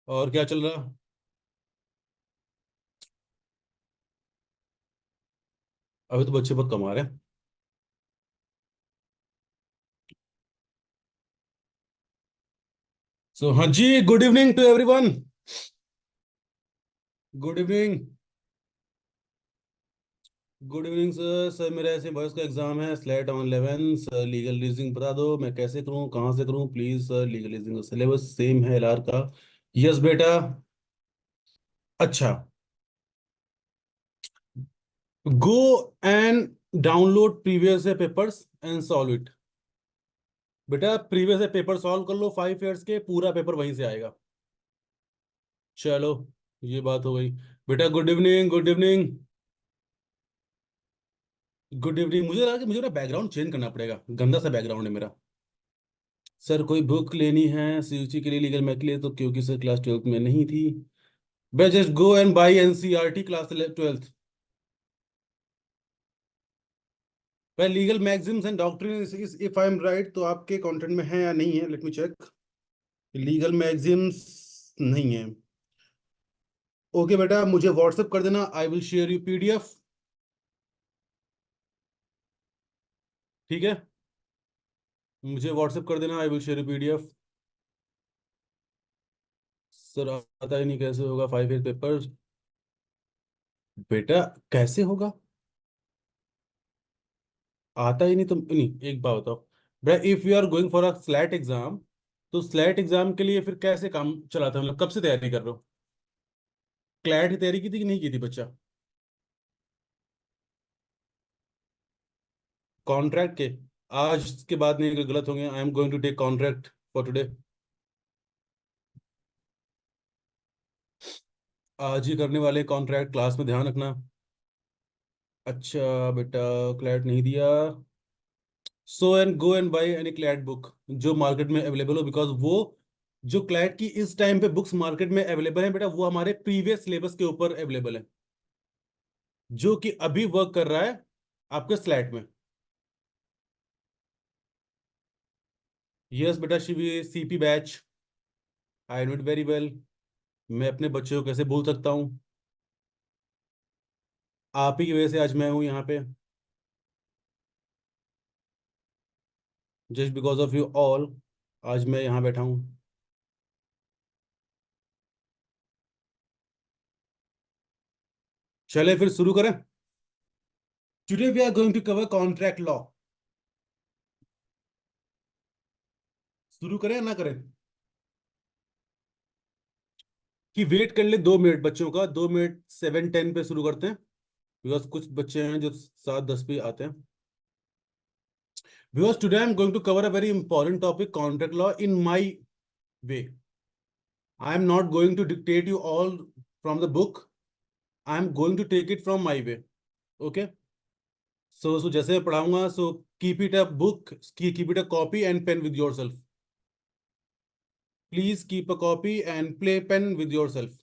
और क्या चल रहा? अभी तो बच्चे बहुत कमा रहे हैं। सो हाँ जी, good evening to everyone. Good evening. Good evening sir. Sir मेरा ऐसे बॉयज का एग्जाम है, SLAT on 11। Sir legal reasoning बता दो, मैं कैसे करूँ, कहाँ से करूँ प्लीज सर। लीगल रीजनिंग का सिलेबस सेम है एलआर का। यस बेटा। अच्छा। Go and download previous papers and solve it. बेटा प्रीवियस पेपर सॉल्व कर लो, 5 ईयर्स के पूरा पेपर वहीं से आएगा। चलो, ये बात हो गई। बेटा good evening, good evening. Good evening. मुझे लगा कि मुझे ना बैकग्राउंड चेंज करना पड़ेगा, गंदा सा बैकग्राउंड है मेरा। सर कोई बुक लेनी है सीयूसी के लिए, लीगल मैथ के लिए, तो क्योंकि सर क्लास 12th में नहीं थी। बस just go and buy NCERT class 12th। भाई legal maxims and doctrine, if I am right तो आपके कंटेंट में है या नहीं है, let me check. Legal maxims नहीं है। ओके बेटा, मुझे व्हाट्सअप कर देना, I will share you PDF. ठीक है, मुझे व्हाट्सअप कर देना, I will share you PDF. Sir आता ही नहीं, कैसे होगा 5 ईयर पेपर? बेटा कैसे होगा? आता ही नहीं तो नहीं, एक बात बताओ। बेटा if you are going for a SLAT exam, तो स्लैट एग्जाम के लिए फिर कैसे काम चलाता है, मतलब कब से तैयारी कर रहे हो? क्लैट की तैयारी की थी कि नहीं की थी बच्चा? कॉन्ट्रैक्ट के? आज के बाद नहीं, अगर गलत होंगे, I am going to take contract for today. आज ही करने वाले कॉन्ट्रैक्ट, क्लास में ध्यान रखना। अच्छा बेटा, क्लैट नहीं दिया। So and go and by any CLAT book जो मार्केट में अवेलेबल हो, बिकॉज वो जो क्लैट की इस टाइम पे बुक्स मार्केट में अवेलेबल है बेटा, वो हमारे प्रीवियस सिलेबस के ऊपर अवेलेबल है, जो कि अभी वर्क कर रहा है आपके स्लैट में। यस बेटा, Shivi CP batch, I know it very well. मैं अपने बच्चों को कैसे भूल सकता हूँ? आप ही की वजह से आज मैं हूँ यहाँ पे। Just because of you all आज मैं यहाँ बैठा हूँ। चले फिर शुरू करें। Today we are going to cover contract law. शुरू करें या ना करें? कि वेट कर ले 2 मिनट बच्चों का, 2 मिनट 7:10 पे शुरू करते हैं, बिकॉज कुछ बच्चे हैं जो 7:10 पे आते हैं। Because today I am going to cover a very important topic, contract law in my way. I am not going to dictate you all from the book, I am going to take it from my way. Okay. So जैसे मैं पढ़ाऊंगा, so keep it a book, keep it a copy and pen with yourself. Please keep a copy and play pen with yourself,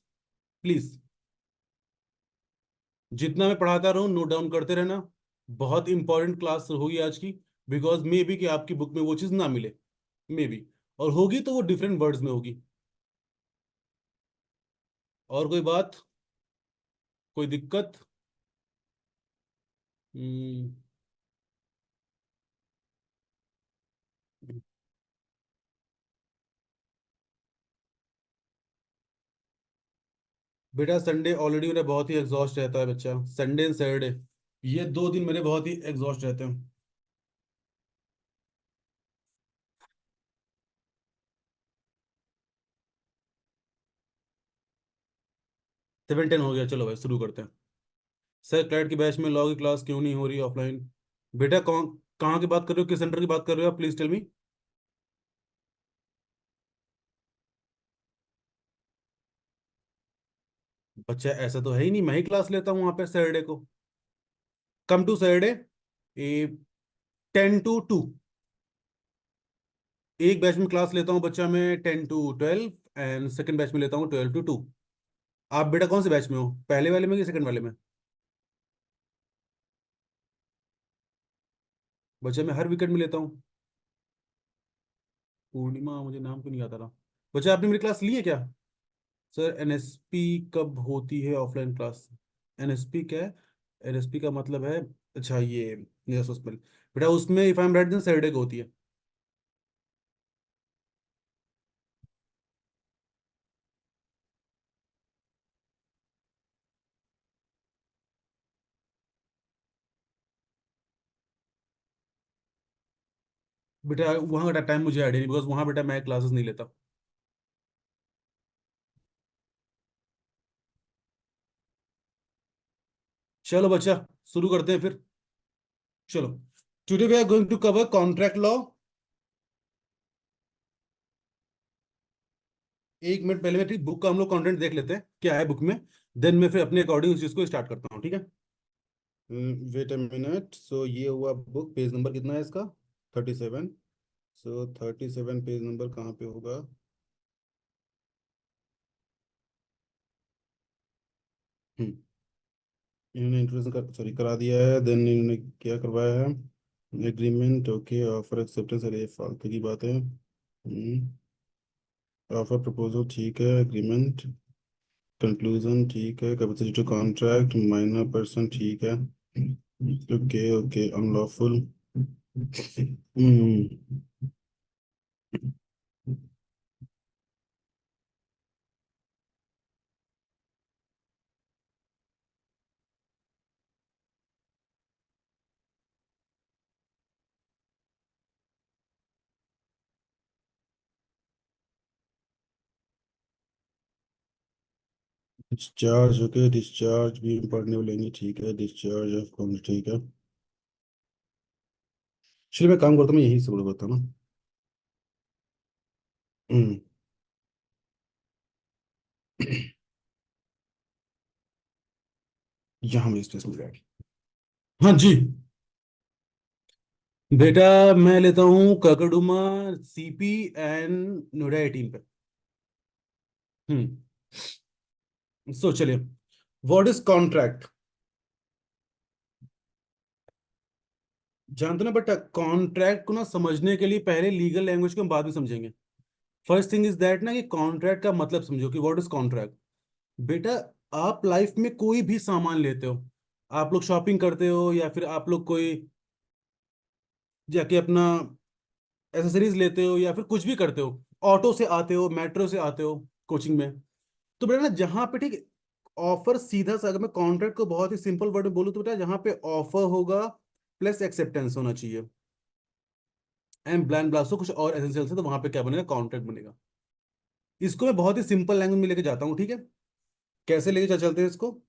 please. जितना मैं पढ़ाता रहूं note down करते रहना। बहुत इंपॉर्टेंट क्लास होगी आज की, बिकॉज मे बी कि आपकी बुक में वो चीज़ ना मिले, मे बी, और होगी तो वो डिफरेंट वर्ड्स में होगी। और कोई बात, कोई दिक्कत? हम्म, बेटा संडे ऑलरेडी मेरा बहुत ही एग्जॉस्ट रहता है बच्चा, संडे एंड सैटरडे, ये 2 दिन मेरे बहुत ही एग्जॉस्ट रहते हैं। 7:10 हो गया, चलो भाई शुरू करते हैं। सर क्लैट की बैच में लॉ की क्लास क्यों नहीं हो रही ऑफलाइन? बेटा कौन, कहाँ की बात कर रहे हो, किस सेंटर की बात कर रहे हो आप, प्लीज टेल मी। बच्चा ऐसा तो है ही नहीं, मैं ही क्लास लेता हूँ वहाँ पे सैटरडे को। Come to Saturday, a 10 to 2। एक बैच में क्लास लेता हूँ बच्चा, मैं 10 to 12, एंड सेकंड बैच में लेता हूँ 12 to 2। आप बेटा कौन से बैच में हो, पहले वाले में कि सेकंड वाले में? बच्चा मैं हर वीकेंड में लेता हूँ। पूर्णिमा, मुझे नाम क्यों नहीं आता रहा। बच्चा आपने मेरी क्लास ली है क्या? सर एनएसपी कब होती है ऑफलाइन क्लास? एनएसपी क्या है? एनएसपी का मतलब है, अच्छा ये यस उसमें, बेटा उसमें if I am right then Saturday को होती है। बेटा वहाँ का टाइम मुझे आइडिया नहीं, बिकॉज वहाँ बेटा मैं क्लासेस नहीं लेता। चलो बच्चा, शुरू करते हैं फिर। चलो, today we are going to cover contract law. एक मिनट पहले मैं बुक का हम लोग कंटेंट देख लेते हैं क्या है बुक में, देन मैं फिर अपने अकॉर्डिंग उस चीज को स्टार्ट करता हूँ, ठीक है? वेट अ मिनट, सो ये हुआ बुक, पेज नंबर कितना है इसका? 37। सो 37 पेज नंबर कहाँ पे होगा? हम्म, इन्होंने इंट्रोडक्शन कर सॉरी करा दिया है, देन इन्होंने क्या करवाया है? एग्रीमेंट, ओके, ऑफर एक्सेप्टेंस, अरे ये फालतू की बात है। ऑफर प्रपोजल ठीक है, एग्रीमेंट, कंक्लूजन ठीक है, capacity to contract, minor person ठीक है, okay okay, unlawful. Hmm, discharge, okay, discharge भी हम पढ़ने वाले लेंगे, ठीक है, डिस्चार्ज ऑफ कौन, ठीक है। चलिए मैं काम करता हूँ, मैं यही सब करता हूँ ना। हम्म, यहाँ मेरी स्पेस मिल जाएगी। हाँ जी। बेटा मैं लेता हूँ काकड़ुमा, सीपी एंड नोएडा 18 पे। हम्म। सो चलिए, व्हाट इज कॉन्ट्रैक्ट? जानते हो ना बेटा, कॉन्ट्रैक्ट को ना समझने के लिए पहले लीगल लैंग्वेज को हम बाद में समझेंगे। फर्स्ट थिंग इज दैट ना कि कॉन्ट्रैक्ट का मतलब समझो कि व्हाट इज कॉन्ट्रैक्ट। बेटा आप लाइफ में कोई भी सामान लेते हो, आप लोग शॉपिंग करते हो या फिर आप लोग कोई जाके अपना एसेसरीज लेते हो या फिर कुछ भी करते हो, ऑटो से आते हो, मेट्रो से आते हो कोचिंग में, तो बेटा ना जहाँ पे ठीक ऑफर, सीधा सा अगर मैं कॉन्ट्रैक्ट को बहुत ही सिंपल वर्ड में बोलूँ तो बेटा जहाँ पे ऑफर होगा प्लस एक्सेप्टेंस होना चाहिए, एंड ब्लैंड ब्लास्टो कुछ और एसेंशियल है, तो वहां पे क्या बनेगा? कॉन्ट्रैक्ट बनेगा। इसको मैं बहुत ही सिंपल लैंग्वेज में लेके जाता हूँ, ठीक है? कैसे लेके चलते हैं इसको?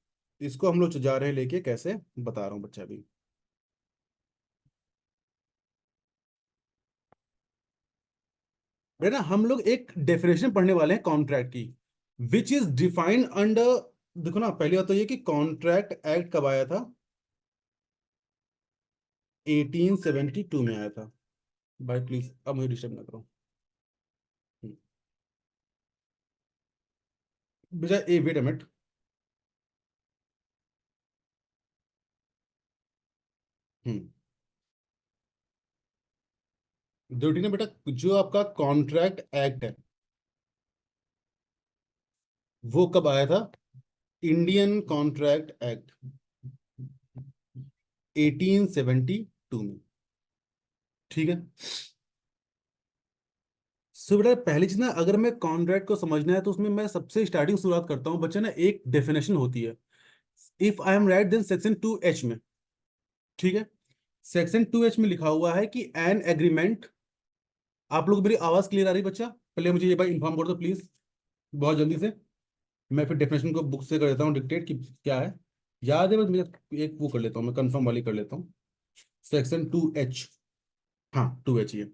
इसको हम लोग जा रहे हैं लेके, कैसे बता रहा हूँ बच्चा अभी। बेटा हम लोग एक डेफिनेशन पढ़ने वाले हैं कॉन्ट्रैक्ट की, विच इज डिफाइंड अंडर, देखो ना पहली बात तो ये कि कॉन्ट्रैक्ट एक्ट कब आया था? 1872 में आया था। भाई प्लीज अब मुझे डिस्टर्ब ना करो। हम्म, बेटा a wait a minute. Hmm, duty ने बेटा, जो आपका कॉन्ट्रैक्ट एक्ट है वो कब आया था? इंडियन कॉन्ट्रैक्ट एक्ट 1872 में, ठीक है? सो बेटा पहली चीज ना, अगर मैं कॉन्ट्रैक्ट को समझना है तो उसमें मैं सबसे स्टार्टिंग शुरुआत करता हूँ बच्चा ना, एक डेफिनेशन होती है, if I am right then section 2H में, ठीक है? सेक्शन 2H में लिखा हुआ है कि एन एग्रीमेंट, आप लोग मेरी आवाज क्लियर आ रही है बच्चा? पहले मुझे ये भाई इन्फॉर्म कर दो प्लीज, बहुत जल्दी से। मैं फिर डेफिनेशन को बुक से कर देता हूँ डिक्टेट कि क्या है, याद है बस मुझे, एक वो कर लेता हूँ मैं, कंफर्म वाली कर लेता हूँ। सेक्शन 2H, हाँ 2H ये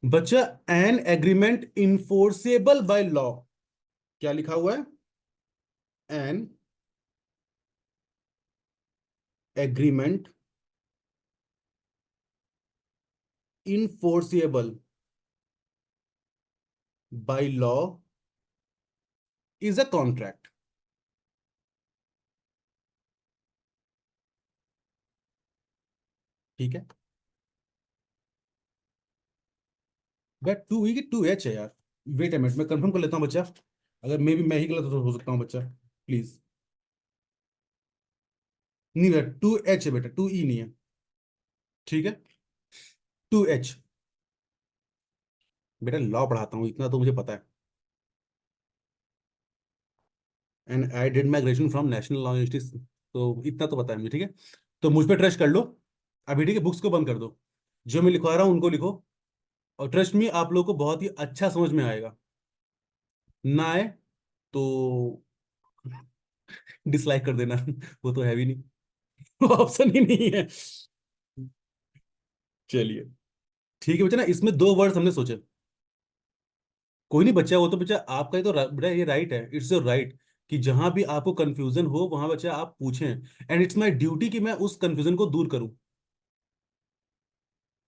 बच्चा, an agreement enforceable by law, क्या लिखा हुआ है? An agreement enforceable by law is a contract, ठीक है? वह 2 ही कि 2H है यार? वेट अ मिनट मैं कंफर्म कर लेता हूँ बच्चा। अगर मैं ही गलत हो सकता हूँ बच्चा, प्लीज। नहीं बेटा, 2H है बेटा, 2E नहीं है। ठीक है, 2H। बेटा लॉ पढ़ाता हूँ, इतना तो मुझे पता है। And I did my graduation from national law university, तो इतना तो पता है मुझे। ठीक है, तो मुझ पर ट्रस्ट कर लो अभी। ठीक है, बुक्स को बंद कर दो, जो मैं लिखवा रहा हूँ उनको लिखो, और ट्रस्ट में आप लोगों को बहुत ही अच्छा समझ में आएगा। ना आए तो डिसलाइक कर देना। वो तो है भी नहीं, ऑप्शन ही नहीं है। चलिए, ठीक है बच्चा ना, इसमें दो वर्ड्स हमने सोचे। कोई नहीं बच्चा, वो तो बच्चा आपका ही तो बेटा ये राइट है, इट्स योर राइट कि जहां भी आपको कंफ्यूजन हो वहां बच्चा आप पूछें, एंड इट्स माय ड्यूटी कि मैं उस कंफ्यूजन को दूर करूं।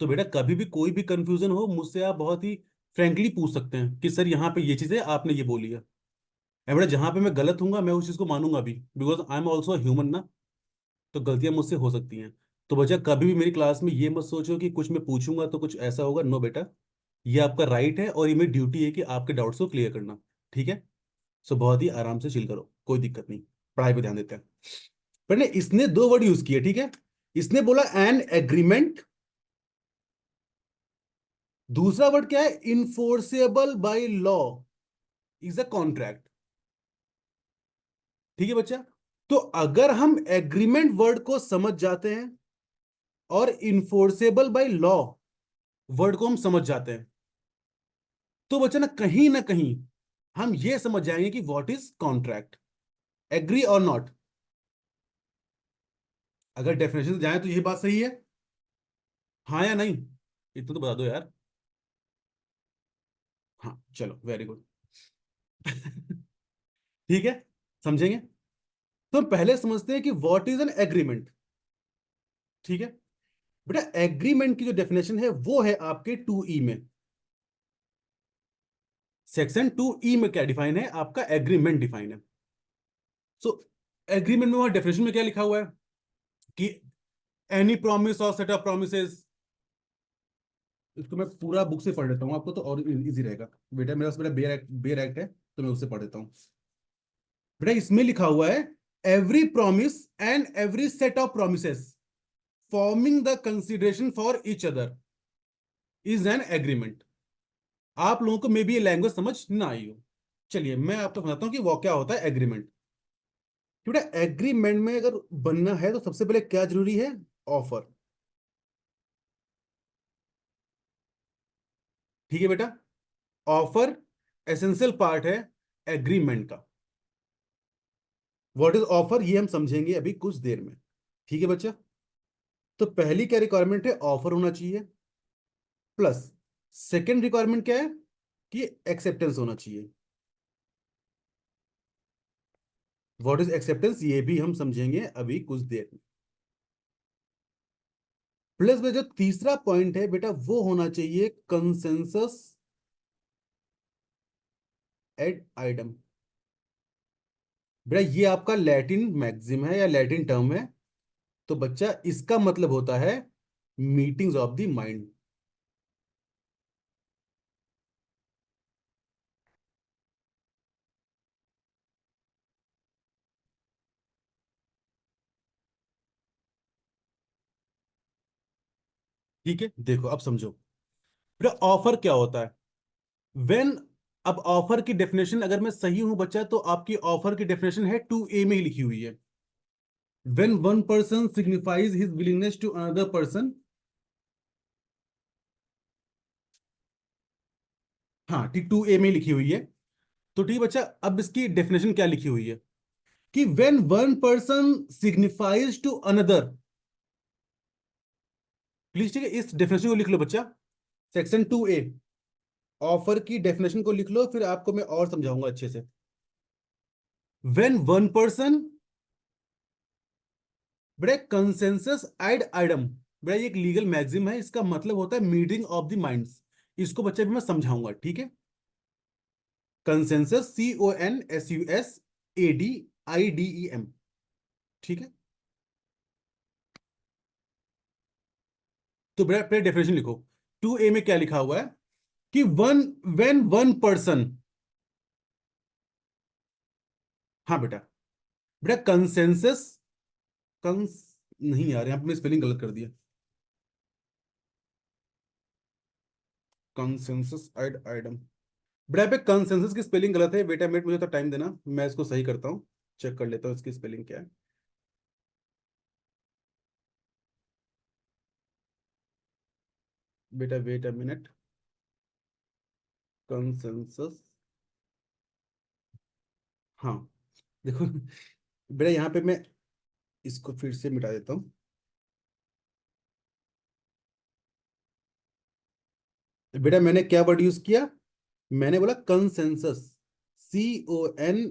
तो बेटा कभी भी कोई भी कंफ्यूजन हो मुझसे आप बहुत ही फ्रेंकली पूछ सकते हैं कि सर यहाँ पे ये चीज है, आपने ये बोली है। एंड बेटा जहां पे मैं गलत हूंगा मैं उस चीज को मानूंगा भी, because I am also human ना। तो गलतियां मुझसे हो सकती हैं। तो बच्चा कभी भी मेरी क्लास में ये मत सोचो कि कुछ मैं पूछूंगा तो कुछ ऐसा होगा, नो बेटा। ये आपका राइट है और ये मेरी ड्यूटी है कि आपके डाउट्स को क्लियर करना। ठीक है, सो बहुत ही आराम से चिल करो, कोई दिक्कत नहीं, पढ़ाई पे ध्यान देते हैं। पर ने इसने दो वर्ड यूज किए, ठीक है। इसने बोला एन एग्रीमेंट, दूसरा वर्ड क्या है, enforceable by law is a contract. ठीक है बच्चा, तो अगर हम एग्रीमेंट वर्ड को समझ जाते हैं और इनफोर्सेबल बाय लॉ वर्ड को हम समझ जाते हैं, तो बच्चा ना कहीं हम ये समझ जाएंगे कि what is contract. Agree or not? अगर डेफिनेशन से जाए तो ये बात सही है, हाँ या नहीं? इतना तो बता दो यार। हाँ चलो, वेरी गुड। ठीक है, समझेंगे। तो हम पहले समझते हैं कि व्हाट इज एन एग्रीमेंट। ठीक है बेटा, एग्रीमेंट की जो डेफिनेशन है वो है आपके 2E में। सेक्शन 2E में क्या डिफाइन है, आपका एग्रीमेंट डिफाइन है। सो एग्रीमेंट में वहां डेफिनेशन में क्या लिखा हुआ है कि एनी प्रॉमिस और सेट ऑफ प्रोमिसेस। इसको मैं पूरा बुक से पढ़ लेता हूँ आपको, तो और इजी रहेगा। बेटा मेरे पास बेटा बेयर एक्ट है, तो मैं उससे पढ़ देता हूँ। बेटा इसमें लिखा हुआ है, every promise and every set of promises forming the consideration for each other is an agreement. आप लोगों को मे भी ये लैंग्वेज समझ ना आई हो। चलिए मैं आपको बताता हूँ कि वो क्या होता है एग्रीमेंट। बेटा एग्रीमेंट में अगर बनना है तो सबसे पहले क्या जरूरी है, ऑफर। ठीक है बेटा, ऑफर एसेंशियल पार्ट है एग्रीमेंट का। व्हाट इज ऑफर ये हम समझेंगे अभी कुछ देर में। ठीक है बच्चा, तो पहली क्या रिक्वायरमेंट है, ऑफर होना चाहिए। प्लस सेकेंड रिक्वायरमेंट क्या है कि एक्सेप्टेंस होना चाहिए। व्हाट इज एक्सेप्टेंस ये भी हम समझेंगे अभी कुछ देर में। प्लस में जो तीसरा पॉइंट है बेटा वो होना चाहिए कंसेंसस एड आइडम। बेटा ये आपका लैटिन मैक्सिम है या लैटिन टर्म है, तो बच्चा इसका मतलब होता है मीटिंग्स ऑफ द माइंड। ठीक है, देखो अब समझो बेटा ऑफर क्या होता है। वेन, अब ऑफर की डेफिनेशन अगर मैं सही हूं बच्चा, तो आपकी ऑफर की डेफिनेशन है 2A में ही लिखी हुई है। When one person signifies his willingness to another person. हाँ ठीक, 2A में ही लिखी हुई है। तो ठीक बच्चा, अब इसकी डेफिनेशन क्या लिखी हुई है कि when one person signifies to another. Please ठीक है, इस डेफिनेशन को लिख लो बच्चा, सेक्शन 2A ऑफर की डेफिनेशन को लिख लो, फिर आपको मैं और समझाऊंगा अच्छे से। वेन वन पर्सन, बेटा कंसेंसस एड आइडम। बेटा ये एक लीगल मैक्सिम है, इसका मतलब होता है मीटिंग ऑफ द माइंड्स। इसको बच्चे भी मैं समझाऊंगा, ठीक है। Consensus, CONSUSADIDEM। ठीक है, तो बेटा पहले डेफिनेशन लिखो। 2A में क्या लिखा हुआ है कि वन वेन वन पर्सन, हाँ बेटा। बेटा कंसेंसस, कंस नहीं यार, यहाँ पे मैं स्पेलिंग गलत कर दिया। Consensus ad idem. बेटा पे कंसेंसस की स्पेलिंग गलत है बेटा, मिनट मुझे तो टाइम देना, मैं इसको सही करता हूँ, चेक कर लेता हूँ इसकी स्पेलिंग क्या है। बेटा वेट अ मिनट। कंसेंसस, हाँ देखो बेटा यहाँ पे मैं इसको फिर से मिटा देता हूँ। बेटा मैंने क्या वर्ड यूज किया, मैंने बोला consensus, CONSENSUS,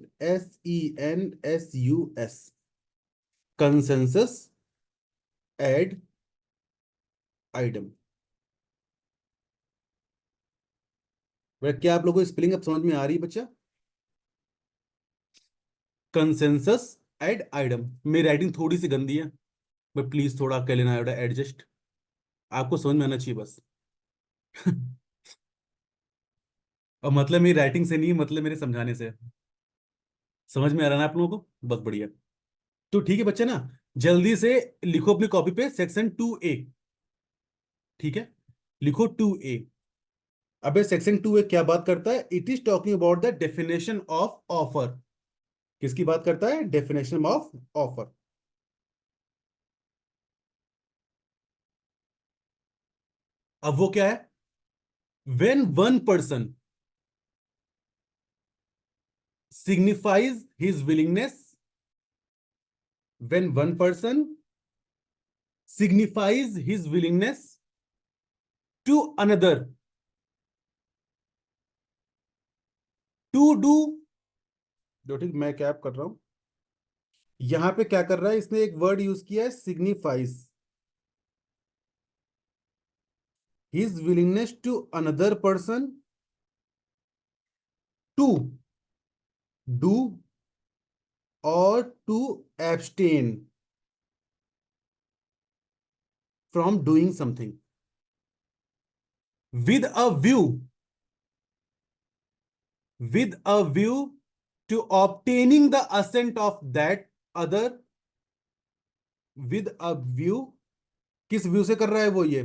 consensus ad idem. बेटा क्या आप लोगों को स्पेलिंग अब समझ में आ रही है बच्चा? Consensus ad idem. मेरी राइटिंग थोड़ी सी गंदी है, बट प्लीज थोड़ा कर लेना बेटा एडजस्ट, आपको समझ में आना चाहिए बस और मतलब मेरी राइटिंग से नहीं, मतलब मेरे समझाने से। समझ में आ रहा है ना आप लोगों को? बस बढ़िया। तो ठीक है बच्चे ना, जल्दी से लिखो अपनी कॉपी पे सेक्शन 2A। ठीक है, लिखो 2A। अबे सेक्शन 2A क्या बात करता है? It is talking about the definition of offer. किसकी बात करता है? Definition of offer. अब वो क्या है? When one person signifies his willingness, when one person signifies his willingness to another to do, जो ठीक मैं क्या कर रहा हूं, यहां पे क्या कर रहा है, इसने एक वर्ड यूज किया है signifies his willingness to another person to do or to abstain from doing something with a view, with a view to obtaining the assent of that other, with a view, किस view से कर रहा है वो ये?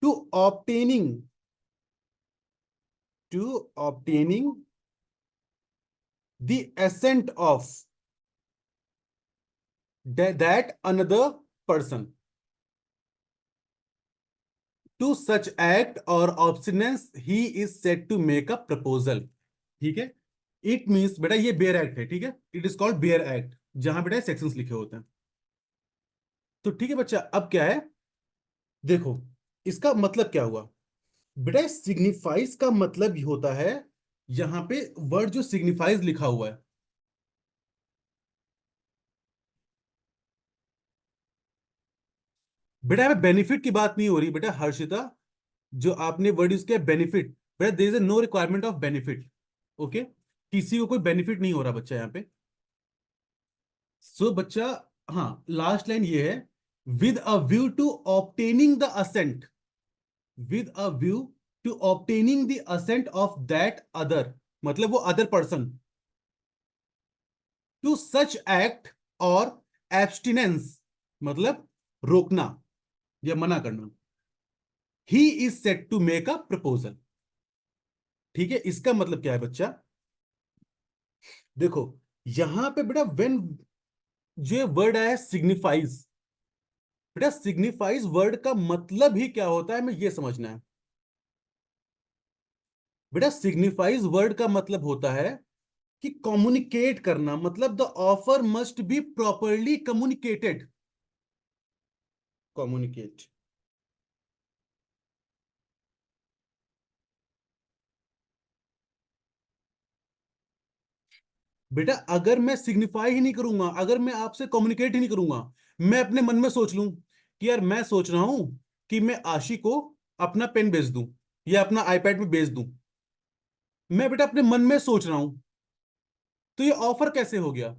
To obtaining, to obtaining the assent of that another person to such act और abstinence ही is set to make a proposal. ठीक है, इट मीन्स बेटा ये बेयर एक्ट है, ठीक है, it is called bare act, जहां बेटा सेक्शंस लिखे होते हैं। तो ठीक है बच्चा, अब क्या है देखो, इसका मतलब क्या हुआ बेटा? सिग्निफाइज का मतलब ही होता है, यहां पे वर्ड जो सिग्निफाइज लिखा हुआ है, बेटा यहाँ बेनिफिट की बात नहीं हो रही बेटा हर्षिता, जो आपने वर्ड यूज किया बेनिफिट, बेटा there is no requirement of benefit. Okay, किसी को कोई बेनिफिट नहीं हो रहा बच्चा यहाँ पे। सो बच्चा, हाँ लास्ट लाइन ये है, with a view to obtaining the assent, with a view to obtaining the assent of that other, मतलब वो other person, to such act और एब्स्टिनेंस, मतलब रोकना या मना करना, he is set to make a proposal. ठीक है, इसका मतलब क्या है बच्चा? देखो यहां पे बेटा व्हेन जो वर्ड आया सिग्निफाइज, बेटा सिग्निफाइज वर्ड का मतलब ही क्या होता है, हमें यह समझना है। बेटा सिग्निफाइज वर्ड का मतलब होता है कि कम्युनिकेट करना, मतलब the offer must be properly communicated, communicate. बेटा अगर मैं सिग्निफाई ही नहीं करूंगा, अगर मैं आपसे कम्युनिकेट ही नहीं करूंगा, मैं अपने मन में सोच लूं कि यार मैं सोच रहा हूं कि मैं आशी को अपना पेन बेच दूं या अपना आईपैड में बेच दूं, मैं बेटा अपने मन में सोच रहा हूं, तो ये ऑफर कैसे हो गया?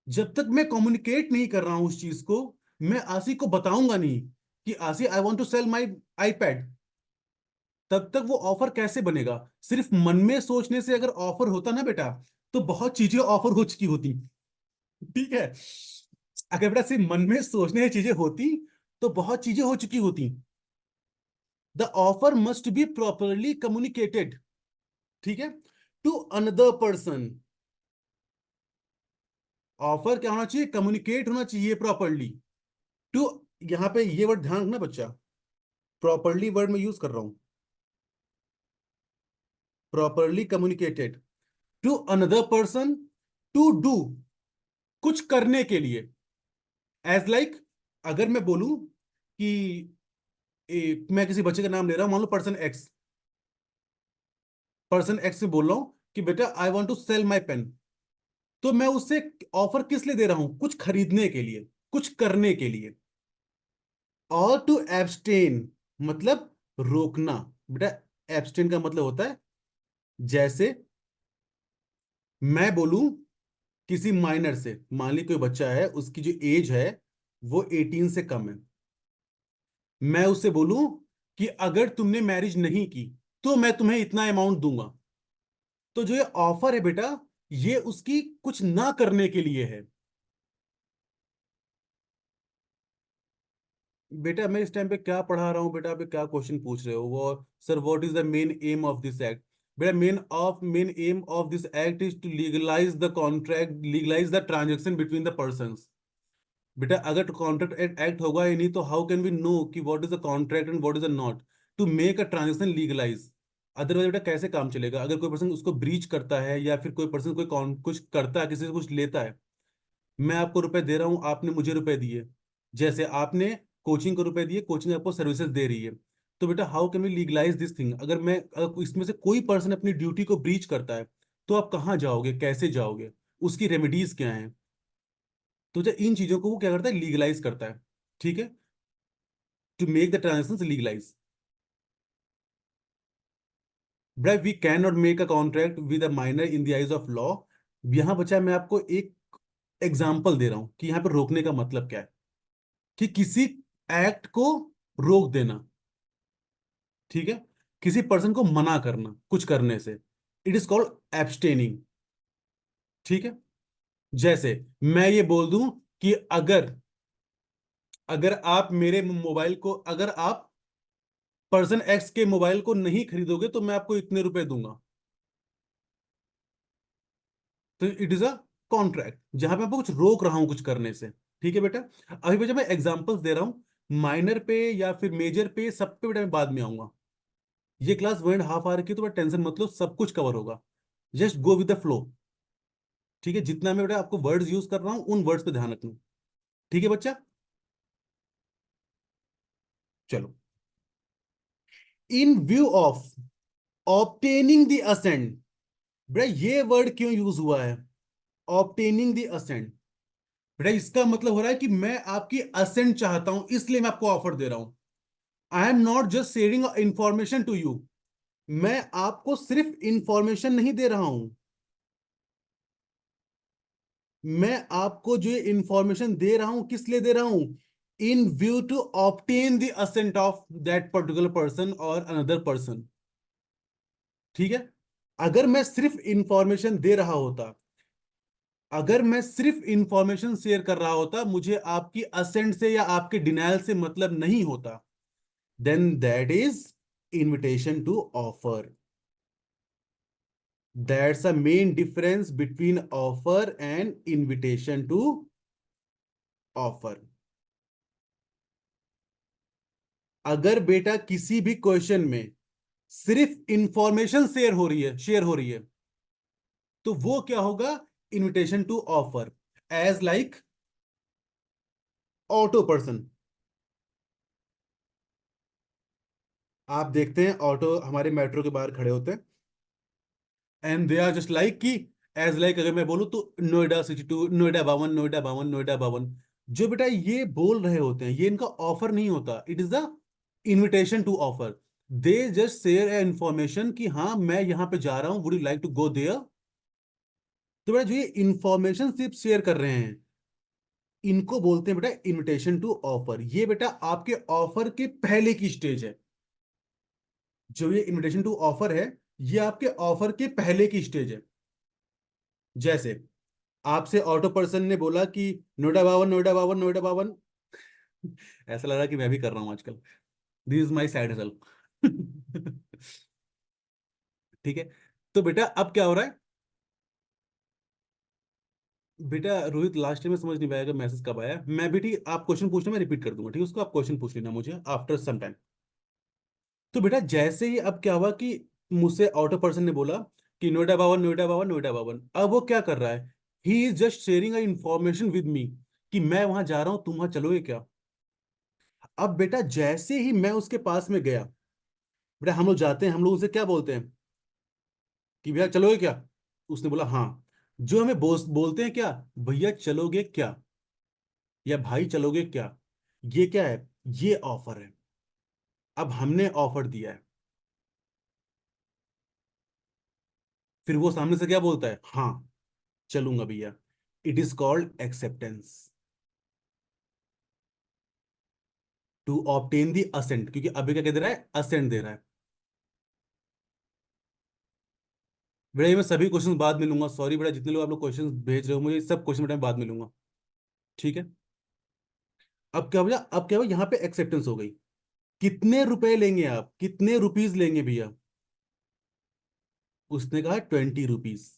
जब तक मैं कम्युनिकेट नहीं कर रहा हूं उस चीज को, मैं आशी को बताऊंगा नहीं कि Aashi I want to sell my iPad, तब तक वो ऑफर कैसे बनेगा? सिर्फ मन में सोचने से अगर ऑफर होता ना बेटा, तो बहुत चीजें ऑफर हो चुकी होती, ठीक है। अगर बेटा सिर्फ मन में सोचने की चीजें होती तो बहुत चीजें हो चुकी होती। The offer must be properly communicated, ठीक है, टू अनदर पर्सन। ऑफर क्या होना चाहिए? कम्युनिकेट होना चाहिए प्रॉपरली टू, यहां पे ये वर्ड ध्यान रखना बच्चा, प्रॉपरली वर्ड में यूज कर रहा हूं, properly communicated to another person, to do, कुछ करने के लिए। एज लाइक अगर मैं बोलूं कि मैं किसी बच्चे का नाम ले रहा हूं, मान लो पर्सन एक्स, पर्सन एक्स से बोल रहा हूं कि बेटा I want to sell my pen, तो मैं उससे ऑफर किस लिए दे रहा हूं? कुछ खरीदने के लिए, कुछ करने के लिए। और टू एब्सटेन मतलब रोकना। बेटा एब्सटेन का मतलब होता है, जैसे मैं बोलूं किसी माइनर से, मान ली कोई बच्चा है उसकी जो एज है वो 18 से कम है, मैं उससे बोलूं कि अगर तुमने मैरिज नहीं की तो मैं तुम्हें इतना अमाउंट दूंगा, तो जो ये ऑफर है बेटा, ये उसकी कुछ ना करने के लिए है। बेटा मैं इस टाइम पे क्या पढ़ा रहा हूँ बेटा, आप ये क्या क्वेश्चन पूछ रहे हो? वो sir what is the main aim of this act? बेटा main aim of this act is to legalise the contract, legalise the transaction between the persons. बेटा अगर कॉन्ट्रैक्ट एक्ट होगा ही नहीं तो हाउ कैन वी नो कि what is the contract and what is the not, to make a transaction legalise. Otherwise बेटा कैसे काम चलेगा? अगर कोई पर्सन उसको ब्रीच करता है या फिर कोई पर्सन कोई कुछ करता है, किसी से कुछ लेता है, मैं आपको रुपए दे रहा हूं, आपने मुझे रुपए दिए, जैसे आपने कोचिंग को रुपए दिए, कोचिंग आपको सर्विसेज दे रही है, तो बेटा how can we legalise this thing? अगर इसमें से कोई पर्सन अपनी ड्यूटी को ब्रीच करता है तो आप कहाँ जाओगे, कैसे जाओगे, उसकी रेमेडीज क्या है? तो जो इन चीजों को वो क्या करता है, लीगलाइज करता है, ठीक है, to make the transaction legalise. Right we can not make a contract with a minor in the eyes of law. यहां बच्चा मैं आपको एक एग्जाम्पल दे रहा हूं कि यहाँ पे रोकने का मतलब क्या है, कि किसी एक्ट को रोक देना, ठीक है, किसी पर्सन को मना करना कुछ करने से, इट इज कॉल्ड एब्सटेनिंग, ठीक है। जैसे मैं ये बोल दूं कि अगर अगर आप मेरे मोबाइल को, अगर आप पर्सन एक्स के मोबाइल को नहीं खरीदोगे तो मैं आपको इतने रुपए दूंगा, तो इट इज अ कॉन्ट्रैक्ट जहां पे मैं कुछ रोक रहा हूं कुछ करने से, ठीक है बेटा। अभी बेटा मैं एग्जांपल्स दे रहा हूं, माइनर पे या फिर मेजर पे, सब पे बेटा मैं बाद में आऊंगा। ये क्लास 1.5 आवर की, तो बेटा टेंशन मत लो, सब कुछ कवर होगा, just go with the flow, ठीक है। जितना मैं बेटा आपको वर्ड्स यूज कर रहा हूं उन वर्ड्स पे ध्यान रखना, ठीक है बच्चा। चलो, in view of obtaining the assent, बेटा ये वर्ड क्यों यूज हुआ है, ऑब्टेनिंग द असेंट? बेटा इसका मतलब हो रहा है कि मैं आपकी असेंट चाहता हूं, इसलिए मैं आपको ऑफर दे रहा हूं। I am not just sharing information to you, मैं आपको सिर्फ इंफॉर्मेशन नहीं दे रहा हूं, मैं आपको जो इंफॉर्मेशन दे रहा हूं किस लिए दे रहा हूं, in view to obtain the assent of that particular person और अनदर पर्सन, ठीक है। अगर मैं सिर्फ इंफॉर्मेशन दे रहा होता, अगर मैं सिर्फ इंफॉर्मेशन शेयर कर रहा होता, मुझे आपकी असेंट से या आपके डिनायल से मतलब नहीं होता, then that is invitation to offer. That's a main difference between offer and invitation to offer. अगर बेटा किसी भी क्वेश्चन में सिर्फ इंफॉर्मेशन शेयर हो रही है तो वो क्या होगा, invitation to offer. As like auto person, आप देखते हैं ऑटो हमारे मेट्रो के बाहर खड़े होते हैं, and they are just like कि, एज लाइक अगर मैं बोलूं तो नोएडा 62, नोएडा 52, नोएडा 52, नोएडा 52, जो बेटा ये बोल रहे होते हैं ये इनका ऑफर नहीं होता, it is the invitation to offer. They just share a information कि हाँ मैं यहां पे जा रहा हूं, would you like to go there. तो बेटा जो ये इंफॉर्मेशन सिर्फ शेयर कर रहे हैं इनको बोलते हैं बेटा इनविटेशन टू ऑफर। ये बेटा आपके ऑफर के पहले की स्टेज है, जो ये इनविटेशन टू ऑफर है ये आपके ऑफर के पहले की स्टेज है। जैसे आपसे ऑटो पर्सन ने बोला कि नोएडा बावन, नोएडा बावन, नोएडा बावन। ऐसा लग रहा है कि मैं भी कर रहा हूँ आजकल। This is my side hustle. ठीक है। तो बेटा अब क्या हो रहा है? बेटा रोहित लास्ट टाइम में समझ नहीं पाया कि मैसेज कब आया। मैं भी ठीक, आप क्वेश्चन पूछना, मैं रिपीट कर दूंगा, ठीक है? उसको आप क्वेश्चन पूछ लेना मुझे आफ्टर सम टाइम। तो बेटा जैसे ही अब क्या हुआ कि मुझसे ऑटो पर्सन ने बोला कि नोएडा बावन, नोएडा बावन, नोएडा बावन। अब वो क्या कर रहा है? He is just sharing information with me कि मैं वहां जा रहा हूं, तुम वहां चलोगे क्या? अब बेटा जैसे ही मैं उसके पास में गया, बेटा हम लोग जाते हैं, हम लोग उसे क्या बोलते हैं कि भैया चलोगे क्या? उसने बोला हाँ। जो हमें बोलते हैं क्या, भैया चलोगे क्या, या भाई चलोगे क्या, ये क्या है? ये ऑफर है। अब हमने ऑफर दिया है, फिर वो सामने से क्या बोलता है? हाँ चलूंगा भैया। It is called acceptance to obtain the assent, क्योंकि अभी क्या कह दे रहा है? असेंट दे रहा है। बेटा ये मैं सभी क्वेश्चन बाद में लूंगा, सॉरी बेटा, जितने लोग आप लोग क्वेश्चन भेज रहे हो मुझे, सब क्वेश्चन बेटा मैं बाद में लूंगा। ठीक है। अब क्या भैया, अब क्या हुआ, यहाँ पे एक्सेप्टेंस हो गई। कितने रुपए लेंगे आप, कितने रुपीज लेंगे भैया? उसने कहा 20 रुपीज।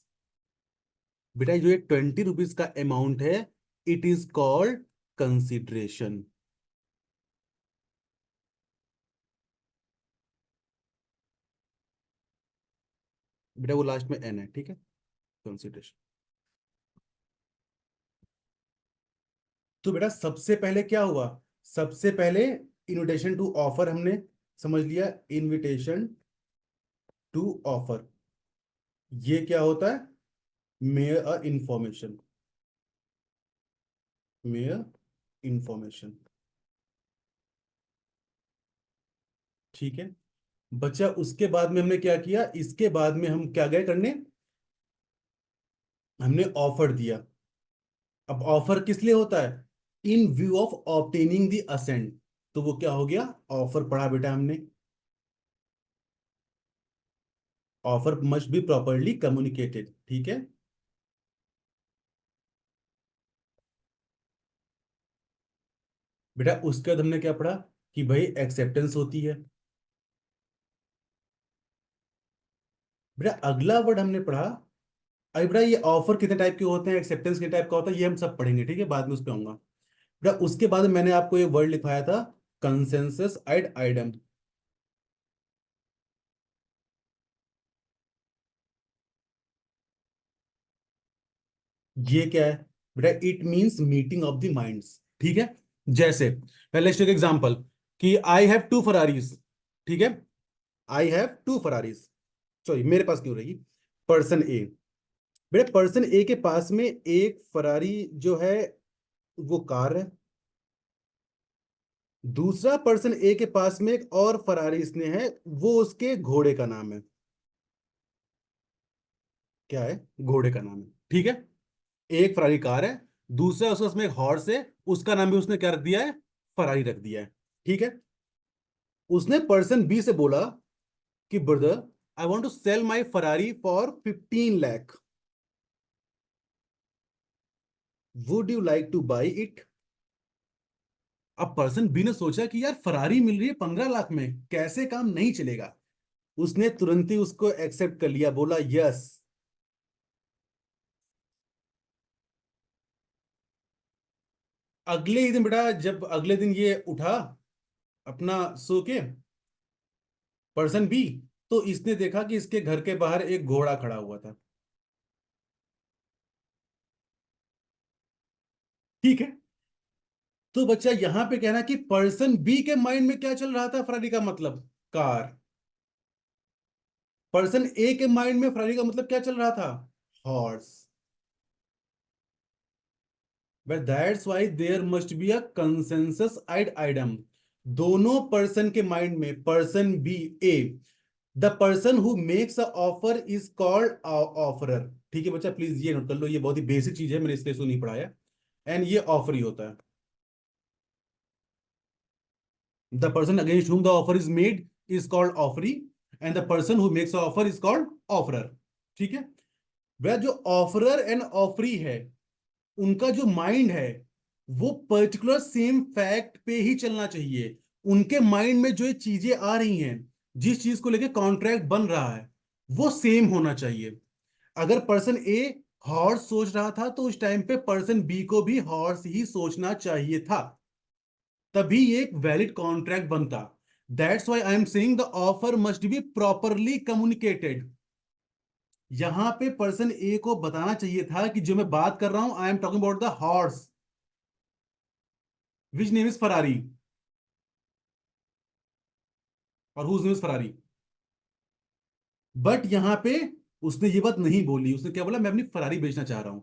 बेटा जो ये 20 रुपीज का अमाउंट है, इट इज कॉल्ड कंसिडरेशन। बेटा वो लास्ट में एन है, ठीक है? कंसिडरेशन। तो बेटा सबसे पहले क्या हुआ? सबसे पहले इनविटेशन टू ऑफर हमने समझ लिया। इनविटेशन टू ऑफर, ये क्या होता है? मेयर अ इंफॉर्मेशन, मेयर इंफॉर्मेशन। ठीक है। बच्चा उसके बाद में हमने क्या किया? इसके बाद में हम क्या गए करने? हमने ऑफर दिया। अब ऑफर किस लिए होता है? In view of obtaining the assent. तो वो क्या हो गया? ऑफर पढ़ा बेटा हमने। Offer must be properly communicated, ठीक है? बेटा उसके बाद हमने क्या पढ़ा कि भाई एक्सेप्टेंस होती है। बेटा अगला वर्ड हमने पढ़ा, अरे बेटा ये ऑफर कितने टाइप के होते हैं, एक्सेप्टेंस कितने टाइप का होता है, ये हम सब पढ़ेंगे, ठीक है? बाद में उस पर आऊंगा। बेटा उसके बाद मैंने आपको ये वर्ड लिखवाया था, कंसेंसस एड आइडम। ये क्या है? बेटा it means meeting of the minds, ठीक है? जैसे पहले एक एग्जांपल कि आई हैव टू फरारीज, ठीक है? I have two Ferraris, sorry मेरे पास क्यों रही? पर्सन ए, बेटा पर्सन ए के पास में एक फरारी जो है वो कार है। दूसरा पर्सन ए के पास में एक और फरारी इसने है, वो उसके घोड़े का नाम है। क्या है? घोड़े का नाम है, ठीक है? एक फरारी कार है, दूसरा उसके पास में एक हॉर्स है, उसका नाम भी उसने क्या रख दिया है? फरारी रख दिया है, ठीक है? उसने पर्सन बी से बोला कि brother I want to sell my Ferrari for 15 lakh, would you like to buy it? अब पर्सन बी ने सोचा कि यार फरारी मिल रही है 15 लाख में, कैसे काम नहीं चलेगा। उसने तुरंत ही उसको एक्सेप्ट कर लिया, बोला यस। अगले ही दिन बेटा, जब अगले दिन ये उठा अपना सो के, पर्सन बी, तो इसने देखा कि इसके घर के बाहर एक घोड़ा खड़ा हुआ था, ठीक है? तो बच्चा यहां पे कहना कि पर्सन बी के माइंड में क्या चल रहा था? फरारी का मतलब कार। पर्सन ए के माइंड में फरारी का मतलब क्या चल रहा था? Horse. But that's why there must be a consensus ad idem. दोनों पर्सन के माइंड में, person B A, the person who makes a offer is called offeror, ठीक है बच्चा? प्लीज ये नोट कर लो, ये बहुत ही बेसिक चीज है, मैंने इसलिए इसको नहीं पढ़ाया। एंड ये ऑफर ही होता है। The person against whom the offer is made is called offeree, and the person who makes the offer is called offerer, ठीक है? वह जो ऑफरर एंड ऑफरी है, उनका जो माइंड है वो पर्टिकुलर सेम फैक्ट पे ही चलना चाहिए। उनके माइंड में जो ये चीजें आ रही हैं, जिस चीज को लेके कॉन्ट्रैक्ट बन रहा है, वो सेम होना चाहिए। अगर पर्सन ए हॉर्स सोच रहा था तो उस टाइम पे पर्सन बी को भी हॉर्स ही सोचना चाहिए था, तभी ये एक वैलिड कॉन्ट्रैक्ट बनता। That's why I am saying the offer must be properly communicated. यहां पे पर्सन ए को बताना चाहिए था कि जो मैं बात कर रहा हूं, I am talking about the horse which name is Ferrari, और whose name is Ferrari. But यहां पे उसने ये बात नहीं बोली, उसने क्या बोला, मैं अपनी फरारी बेचना चाह रहा हूं।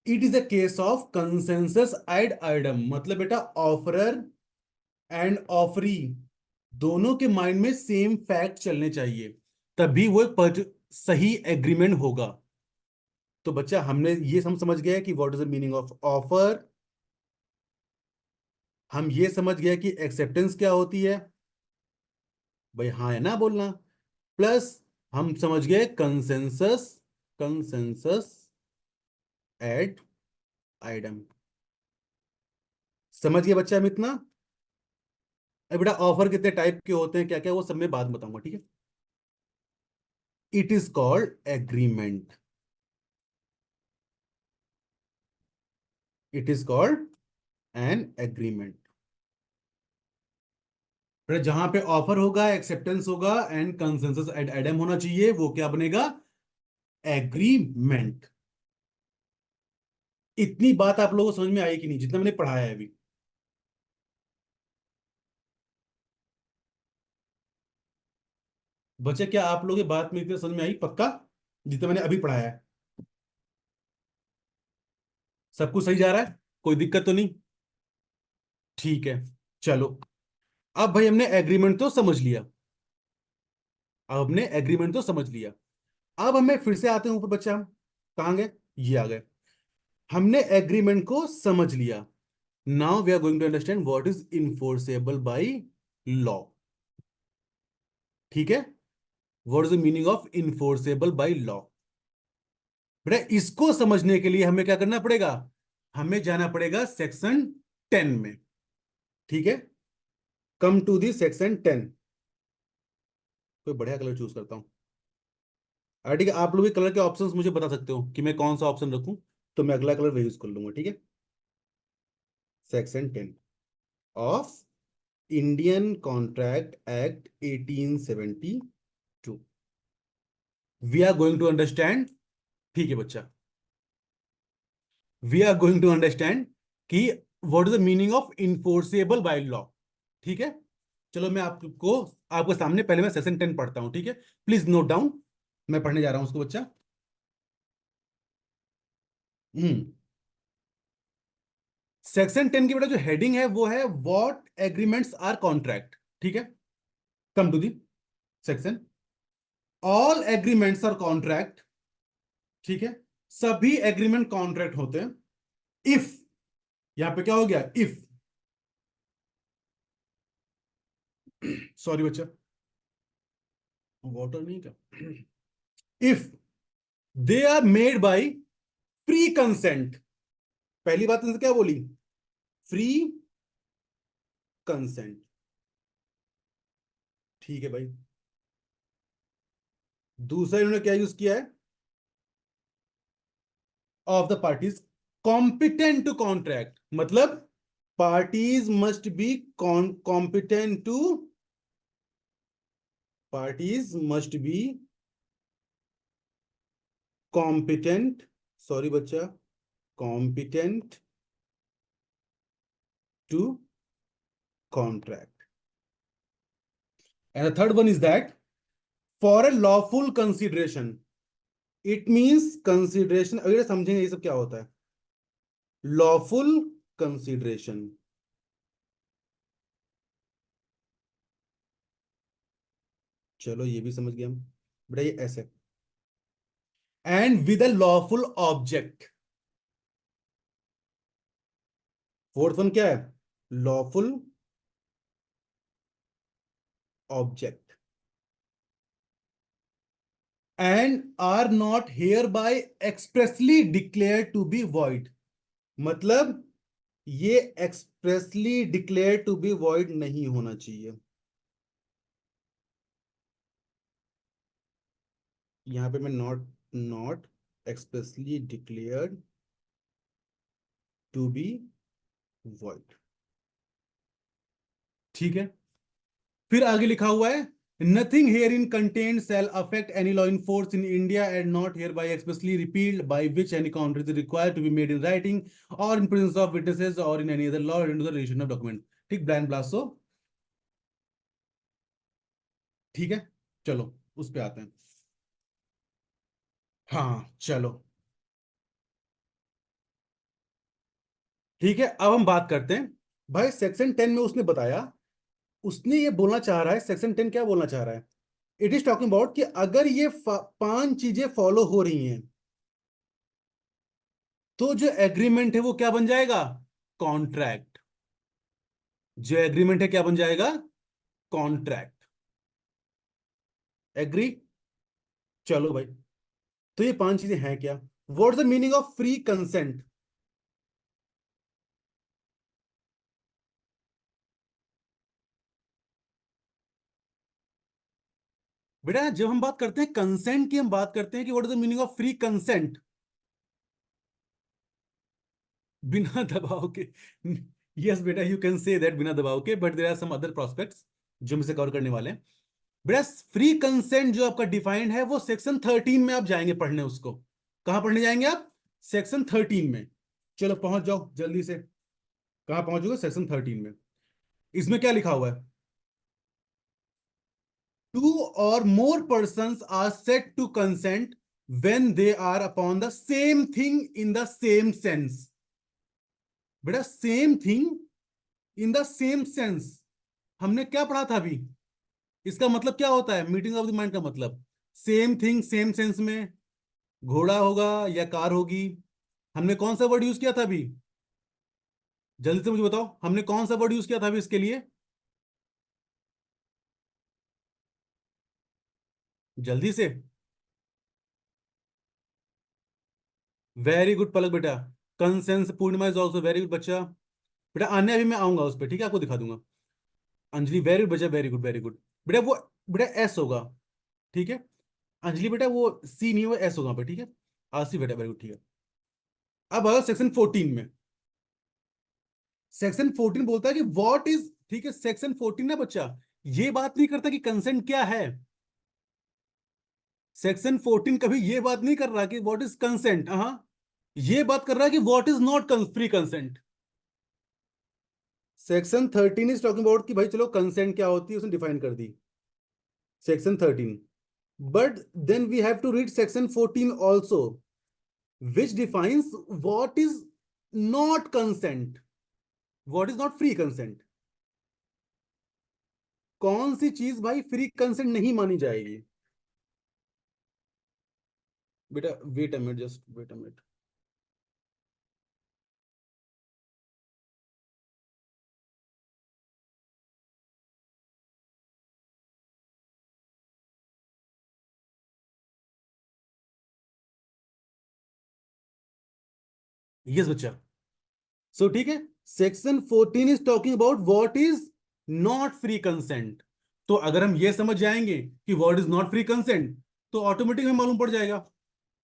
It is a case of consensus ad idem, मतलब बेटा ऑफरर एंड ऑफरी दोनों के माइंड में सेम फैक्ट चलने चाहिए, तभी वो एक सही एग्रीमेंट होगा। तो बच्चा हमने ये हम समझ गया कि what is the meaning of offer, हम ये समझ गया कि एक्सेप्टेंस क्या होती है, भाई हाँ है ना बोलना, प्लस हम समझ गए कंसेंसस, कंसेंसस एट आइडम। समझ गए बच्चा हम इतना? अब बेटा ऑफर कितने टाइप के होते हैं, क्या क्या, वो सब मैं बाद में बताऊंगा, ठीक है। It is called agreement, it is called an agreement. फिर जहां पे ऑफर होगा, एक्सेप्टेंस होगा एंड कंसेंसस एट आइडम होना चाहिए, वो क्या बनेगा, एग्रीमेंट। इतनी बात आप लोगों को समझ में आई कि नहीं, जितना मैंने पढ़ाया है अभी? बच्चे क्या आप लोगों की बात में इतनी समझ में आई पक्का, जितना मैंने अभी पढ़ाया है? सब कुछ सही जा रहा है, कोई दिक्कत तो नहीं? ठीक है, चलो। अब भाई हमने एग्रीमेंट तो समझ लिया, अब हमने एग्रीमेंट तो समझ लिया। अब हमें फिर से आते हैं ऊपर बच्चा, हम कहाँ गए, ये आ गए। हमने एग्रीमेंट को समझ लिया, now we are going to understand what is enforceable by law. ठीक है, what is the meaning of enforceable by law. बेटा इसको समझने के लिए हमें क्या करना पड़ेगा, हमें जाना पड़ेगा सेक्शन 10 में। ठीक है, कम टू दी सेक्शन 10। कोई बढ़िया कलर चूज करता हूं। ठीक है, आप लोग भी कलर के ऑप्शंस मुझे बता सकते हो कि मैं कौन सा ऑप्शन रखूं, तो मैं अगला कलर वही यूज कर लूंगा, ठीक है। Section 10 of Indian contract act 1872, we are going to understand. ठीक है बच्चा, we are going to understand कि what is the meaning of enforceable by law. ठीक है, चलो मैं आपको आपके सामने पहले मैं सेक्शन 10 पढ़ता हूं, ठीक है। प्लीज नोट डाउन, मैं पढ़ने जा रहा हूं उसको बच्चा। सेक्शन 10 की बेटा जो हेडिंग है वो है व्हाट एग्रीमेंट्स आर कॉन्ट्रैक्ट। ठीक है, come to the section. All agreements are contract. ठीक है, सभी एग्रीमेंट कॉन्ट्रैक्ट होते हैं इफ, यहां पे क्या हो गया, इफ, सॉरी बच्चा, वाटर नहीं क्या, if they are made by free consent. पहली बात इनसे क्या बोली, फ्री कंसेंट। ठीक है भाई, दूसरा इन्होंने क्या यूज किया है, of the parties competent to contract, मतलब parties must be competent to, parties must be competent, sorry बच्चा, competent to contract. And the third one is that for a lawful consideration, it means consideration, अगर समझेंगे ये सब क्या होता है, lawful consideration। चलो ये भी समझ गए हम, बेटा ये ऐसे, and with a lawful object. Fourth one क्या है, lawful object. And are not hereby expressly declare to be void. मतलब ये expressly declare to be void नहीं होना चाहिए। यहां पे मैं not, not expressly declared to be void. ठीक है, फिर आगे लिखा हुआ है nothing herein content shall affect any law in force in India and not hereby expressly repealed by which any counter is required to be made in writing or in presence of witnesses or in any other law or into the relation of document। ठीक, Brian ब्लासो। ठीक है, चलो उस पे आते हैं। हाँ चलो, ठीक है, अब हम बात करते हैं। भाई सेक्शन 10 में उसने बताया, उसने ये बोलना चाह रहा है, सेक्शन 10 क्या बोलना चाह रहा है? इट इज टॉकिंग अबाउट कि अगर ये 5 चीजें फॉलो हो रही हैं तो जो एग्रीमेंट है वो क्या बन जाएगा? कॉन्ट्रैक्ट। जो एग्रीमेंट है क्या बन जाएगा? कॉन्ट्रैक्ट। एग्री? चलो भाई, तो ये 5 चीजें हैं क्या? What's the meaning of free consent? बेटा जब हम बात करते हैं कंसेंट की, हम बात करते हैं कि what is the meaning of free consent. बिना दबाव के। यस बेटा, यू कैन से दैट बिना दबाव के, but there are some other prospects जो हम इसे कवर करने वाले हैं। बेटा फ्री कंसेंट जो आपका डिफाइंड है वो सेक्शन 13 में आप जाएंगे पढ़ने उसको। कहां पढ़ने जाएंगे आप? सेक्शन 13 में। चलो पहुंच जाओ जल्दी से। कहां पहुंचोगे? सेक्शन 13 में। इसमें क्या लिखा हुआ है? टू और more persons are set to consent when they are upon the same thing in the same sense। बेटा same thing in the same sense, हमने क्या पढ़ा था अभी? इसका मतलब क्या होता है? मीटिंग ऑफ द माइंड का मतलब सेम थिंग सेम सेंस में घोड़ा होगा या कार होगी। हमने कौन सा वर्ड यूज किया था अभी? जल्दी से मुझे बताओ, हमने कौन सा वर्ड यूज किया था अभी इसके लिए? जल्दी से। वेरी गुड पलक बेटा। Conscience Purnima is also very good बच्चा। बेटा आने अभी मैं आऊंगा उस पर, ठीक है, आपको दिखा दूंगा। अंजलि वेरी गुड बच्चा, वेरी गुड वेरी गुड। बेटा वो, बेटा एस होगा। ठीक है, अंजलि बेटा वो सी नहीं, वो एस होगा पे, ठीक है। आसी बेटा वेरी गुड, ठीक है। अब अगर सेक्शन 14 में, सेक्शन 14 बोलता है कि व्हाट इज, ठीक है, सेक्शन 14 ना बच्चा ये बात नहीं करता कि कंसेंट क्या है। सेक्शन 14 कभी ये बात नहीं कर रहा कि व्हाट इज कंसेंट, हाँ, ये बात कर रहा है कि what is not free consent. Section 13 is talking about कि भाई चलो कंसेंट क्या होती है उसने डिफाइन कर दी, section 13। But then we have to read section 14 also which defines what is not consent, what is not free consent। कौन सी चीज भाई फ्री कंसेंट नहीं मानी जाएगी? बेटा wait a minute, just wait a minute. Yes बच्चा, सो ठीक है, section 14 is talking about what is not free consent. तो अगर हम ये समझ जाएंगे कि what is not free consent, तो ऑटोमेटिक हमें मालूम पड़ जाएगा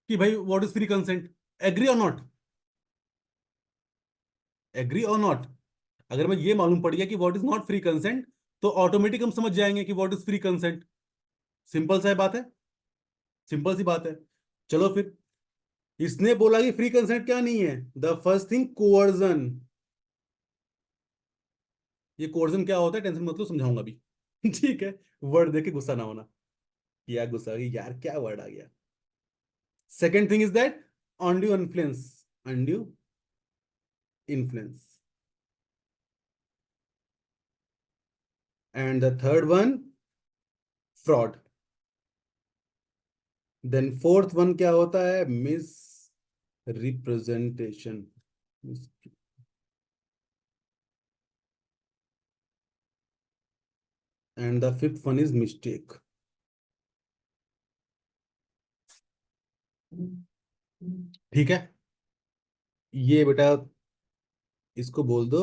कि भाई what is free consent. Agree or not? Agree or not? अगर मैं ये मालूम पड़ गया कि what is not free consent, तो ऑटोमेटिक हम समझ जाएंगे कि what is free consent. Simple सा बात है, सिंपल सी बात है। चलो फिर, इसने बोला कि फ्री कंसेंट क्या नहीं है? The first thing coercion. ये कोअर्जन क्या होता है टेंशन मतलब समझाऊंगा अभी। ठीक है, वर्ड देख के गुस्सा ना होना। क्या गुस्सा होगी यार, क्या वर्ड आ गया। Second thing is that undue influence, undue influence. And the third one fraud. Then fourth one क्या होता है? Misrepresentation. And the fifth one is mistake. ठीक है, ये बेटा इसको बोल दो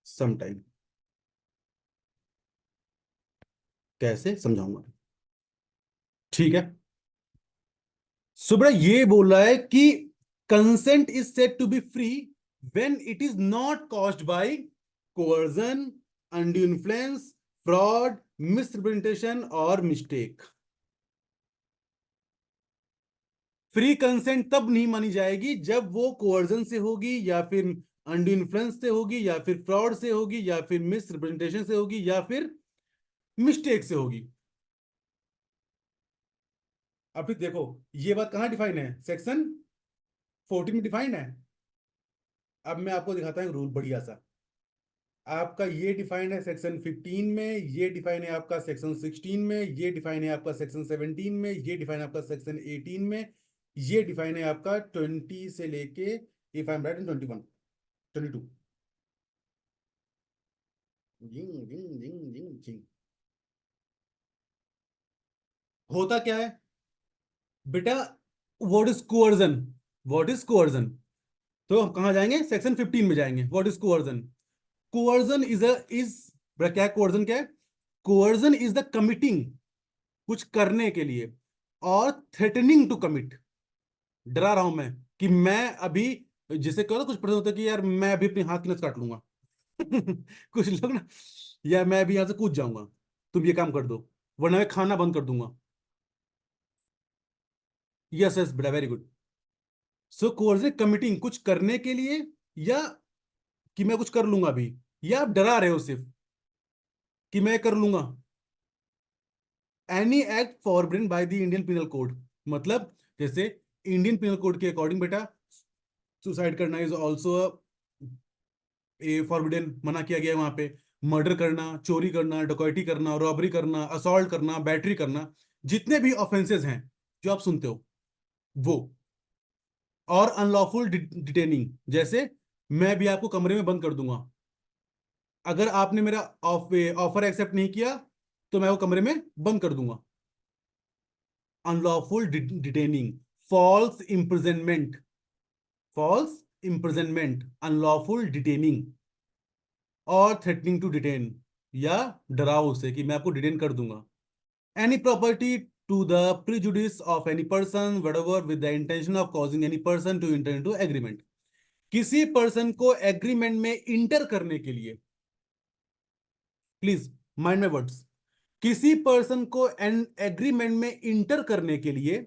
सम टाइम। कैसे समझाऊंगा? ठीक है, सो बेटा ये बोल रहा है कि consent is said to be free when it is not caused by coercion, undue influence, fraud, misrepresentation और मिस्टेक। फ्री कंसेंट तब नहीं मानी जाएगी जब वो कोअर्जन से होगी, या फिर अनड्यू इन्फ्लुएंस से होगी, या फिर फ्रॉड से होगी, या फिर मिसरिप्रेजेंटेशन से होगी, या फिर मिस्टेक से होगी। अब फिर देखो, ये बात कहां डिफाइन है? सेक्शन 14 में डिफाइंड है। अब मैं आपको दिखाता हूँ रूल बढ़िया सा। आपका ये डिफाइंड है सेक्शन 15 में, ये डिफाइन है आपका सेक्शन 16 में, ये डिफाइन है आपका सेक्शन 17 में, ये डिफाइन है आपका सेक्शन 18 में, ये डिफाइन है आपका 20 से लेके, इफ आई एम राइट, इन 21, 22। जिंग जिंग जिंग जिंग जिंग। होता क्या है बेटा? What is coercion? What is coercion? तो हम कहां जाएंगे? सेक्शन 15 में जाएंगे। What is coercion? Coercion is बेटा क्या है? कोअर्जन क्या है? कोअर्जन इज द कमिटिंग, कुछ करने के लिए, और थ्रेटनिंग टू कमिट, डरा रहा हूं मैं कि मैं अभी, जिसे कहो ना कुछ पर्सन होता है कि यार मैं अभी अपने हाथ की नस काट लूंगा। कुछ लोग ना, या मैं अभी यहां से कूद जाऊंगा, तुम ये काम कर दो वरना मैं खाना बंद कर दूंगा। यस यस बेटा, वेरी गुड। सो कोर्स कमिटिंग, कुछ करने के लिए, या कि मैं कुछ कर लूंगा अभी, या आप डरा रहे हो सिर्फ कि मैं कर लूंगा। Any act forbidden by the Indian penal code, मतलब जैसे इंडियन पिनल कोड के अकॉर्डिंग बेटा सुसाइड करना इज ऑल्सो ए फॉरबिडन, मना किया गया है वहां पे। मर्डर करना, चोरी करना, डकैती करना, रॉबरी करना, असॉल्ट करना, बैटरी करना, जितने भी ऑफेंसेस हैं जो आप सुनते हो वो। और अनलॉफुल डिटेनिंग, जैसे मैं भी आपको कमरे में बंद कर दूंगा, अगर आपने मेरा ऑफर एक्सेप्ट नहीं किया तो मैं वो कमरे में बंद कर दूंगा। Unlawful detaining, false imprisonment, false imprisonment, unlawful detaining, और थ्रेटनिंग टू डिटेन, या डराओ उसे कि मैं आपको डिटेन कर दूंगा। Any property to the prejudice of any person whatever with the intention of causing any person to enter into agreement, किसी पर्सन को एग्रीमेंट में इंटर करने के लिए, प्लीज माइंड माई वर्ड्स, किसी पर्सन को एन एग्रीमेंट में इंटर करने के लिए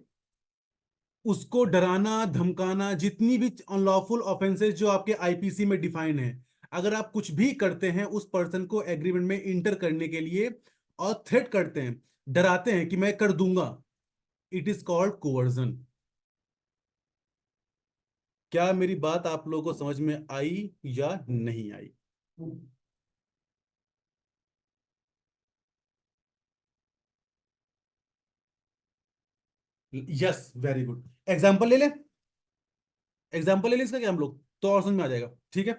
उसको डराना, धमकाना, जितनी भी अनलॉफुल ऑफेंसेस जो आपके आईपीसी में डिफाइन है, अगर आप कुछ भी करते हैं उस पर्सन को एग्रीमेंट में इंटर करने के लिए और थ्रेट करते हैं, डराते हैं कि मैं कर दूंगा, इट इज कॉल्ड कोवर्जन। क्या मेरी बात आप लोगों को समझ में आई या नहीं आई? Yes, very good. एग्जाम्पल ले ले, एग्जाम्पल ले ले इसका, क्या हम लोग तो और समझ में आ जाएगा। ठीक है,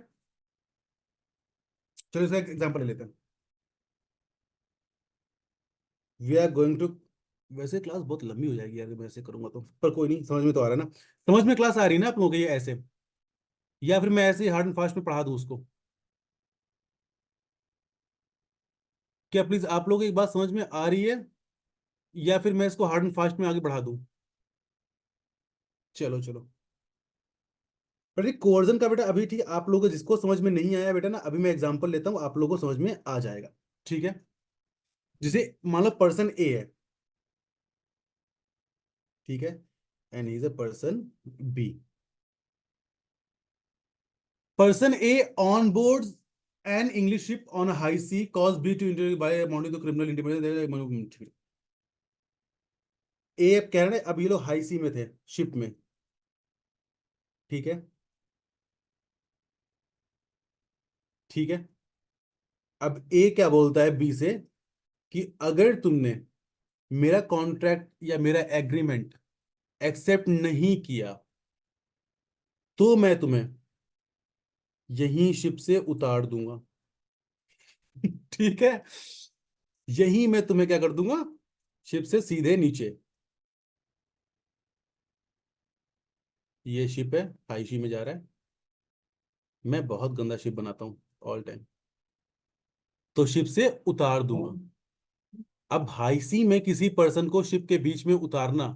चलो इसका एग्जाम्पल ले लेते हैं। वी आर गोइंग टू, वैसे क्लास बहुत लंबी हो जाएगी यार मैं ऐसे करूंगा तो, पर कोई नहीं, समझ में तो आ रहा है ना? समझ में क्लास आ रही है ना आप लोगों को ये ऐसे, या फिर मैं ऐसे ही हार्ड एंड फास्ट में पढ़ा दूं उसको? क्या प्लीज आप लोगों को एक बात समझ में आ रही है, या फिर मैं इसको हार्ड एंड फास्ट में आगे बढ़ा दूं? चलो चलो। पर ये कोर्जन का बेटा अभी ठीक, आप लोगों को जिसको समझ में नहीं आया बेटा ना, अभी मैं एग्जांपल लेता हूँ, आप लोगों को समझ में आ जाएगा। ठीक है, जैसे मान लो पर्सन ए है, ठीक है, and is a person B. Person A on board an English ship on high sea cause B to enter by amounting to criminal independence. A कह रहे हैं अब ये लोग हाई सी में थे, शिप में, ठीक है, ठीक है। अब ए क्या बोलता है बी से कि अगर तुमने मेरा कॉन्ट्रैक्ट या मेरा एग्रीमेंट एक्सेप्ट नहीं किया तो मैं तुम्हें यहीं शिप से उतार दूंगा। ठीक है, यहीं मैं तुम्हें क्या कर दूंगा? शिप से सीधे नीचे। ये शिप है, हाई सी में जा रहा है। मैं बहुत गंदा शिप बनाता हूँ ऑल टाइम, तो शिप से उतार दूंगा। अब हाई सी में किसी पर्सन को शिप के बीच में उतारना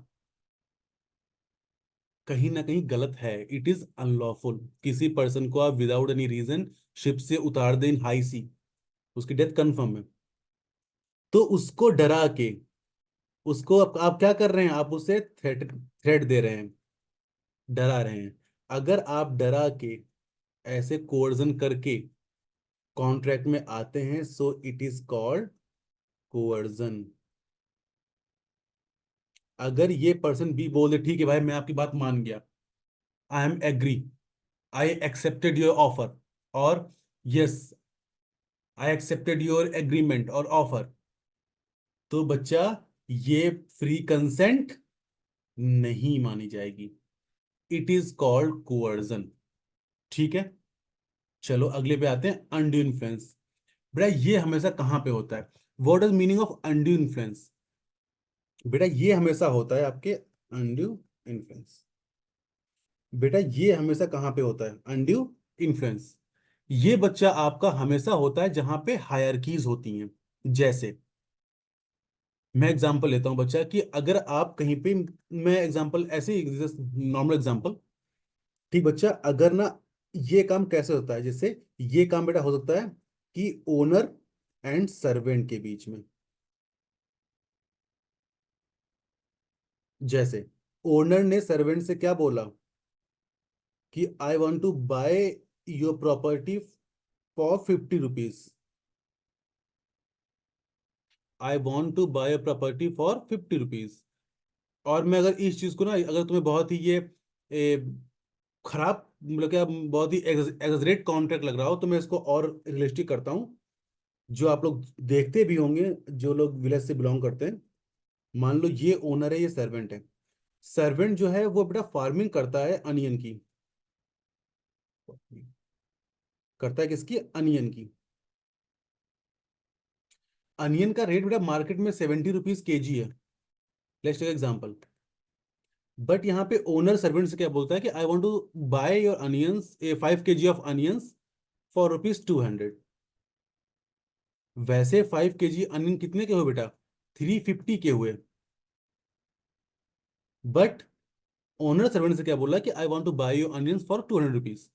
कहीं ना कहीं गलत है, इट इज अनलॉफुल। किसी पर्सन को आप विदाउट एनी रीजन शिप से उतार दें इन हाई सी, उसकी डेथ कंफर्म है। तो उसको डरा के, उसको आप क्या कर रहे हैं, आप उसे थ्रेट थ्रेट दे रहे हैं, डरा रहे हैं। अगर आप डरा के ऐसे कोर्जन करके कॉन्ट्रैक्ट में आते हैं, so it is called coercion. अगर ये पर्सन बी बोल दे ठीक है भाई मैं आपकी बात मान गया, I am agree, I accepted your offer, और yes I accepted your agreement और ऑफर, तो बच्चा ये फ्री कंसेंट नहीं मानी जाएगी, इट इज कॉल्ड कोअर्जन। ठीक है, चलो अगले पे आते हैं, अनड्यू इन्फ्लुएंस। बेटा ये हमेशा कहाँ पे होता है, what is meaning of undue influence? बेटा ये हमेशा होता है आपके अनड्यू इन्फ्लुएंस। बेटा ये हमेशा कहाँ पे होता है अनड्यू इन्फ्लुएंस? ये बच्चा आपका हमेशा होता है जहां पे हायरकीज होती हैं। जैसे मैं एग्जांपल लेता हूं बच्चा, कि अगर आप कहीं पे, मैं एग्जांपल ऐसे ही नॉर्मल एग्जांपल, ठीक बच्चा, अगर ना ये काम कैसे होता है, जैसे ये काम बेटा हो सकता है कि ओनर एंड सर्वेंट के बीच में। जैसे ओनर ने सर्वेंट से क्या बोला कि I want to buy your property for 50 rupees, I want to buy property for 50 rupees. और मैं अगर इस चीज को ना, अगर तुम्हें बहुत ही ये खराब, मतलब क्या बहुत ही एग्जरेट कॉन्ट्रैक्ट लग रहा हो, तो मैं इसको और रियलिस्टिक करता हूँ, जो आप लोग देखते भी होंगे, जो लोग विलेज से बिलोंग करते हैं। मान लो ये ओनर है, ये सर्वेंट है। सर्वेंट जो है वो बेटा फार्मिंग करता है अनियन की, करता है किसकी, अनियन की। अनियन का रेट बेटा मार्केट में 70 रुपीज kg है, लेट्स टेक एग्जांपल। बट यहाँ पे ओनर सर्वेंट से क्या बोलता है कि I want to buy your onions, 5 kg of onions for rupees 200। वैसे 5 kg अनियन कितने के हुए बेटा, 350 के हुए। बट ओनर सर्वेंट से क्या बोला कि I want to buy your onions for 200 rupees.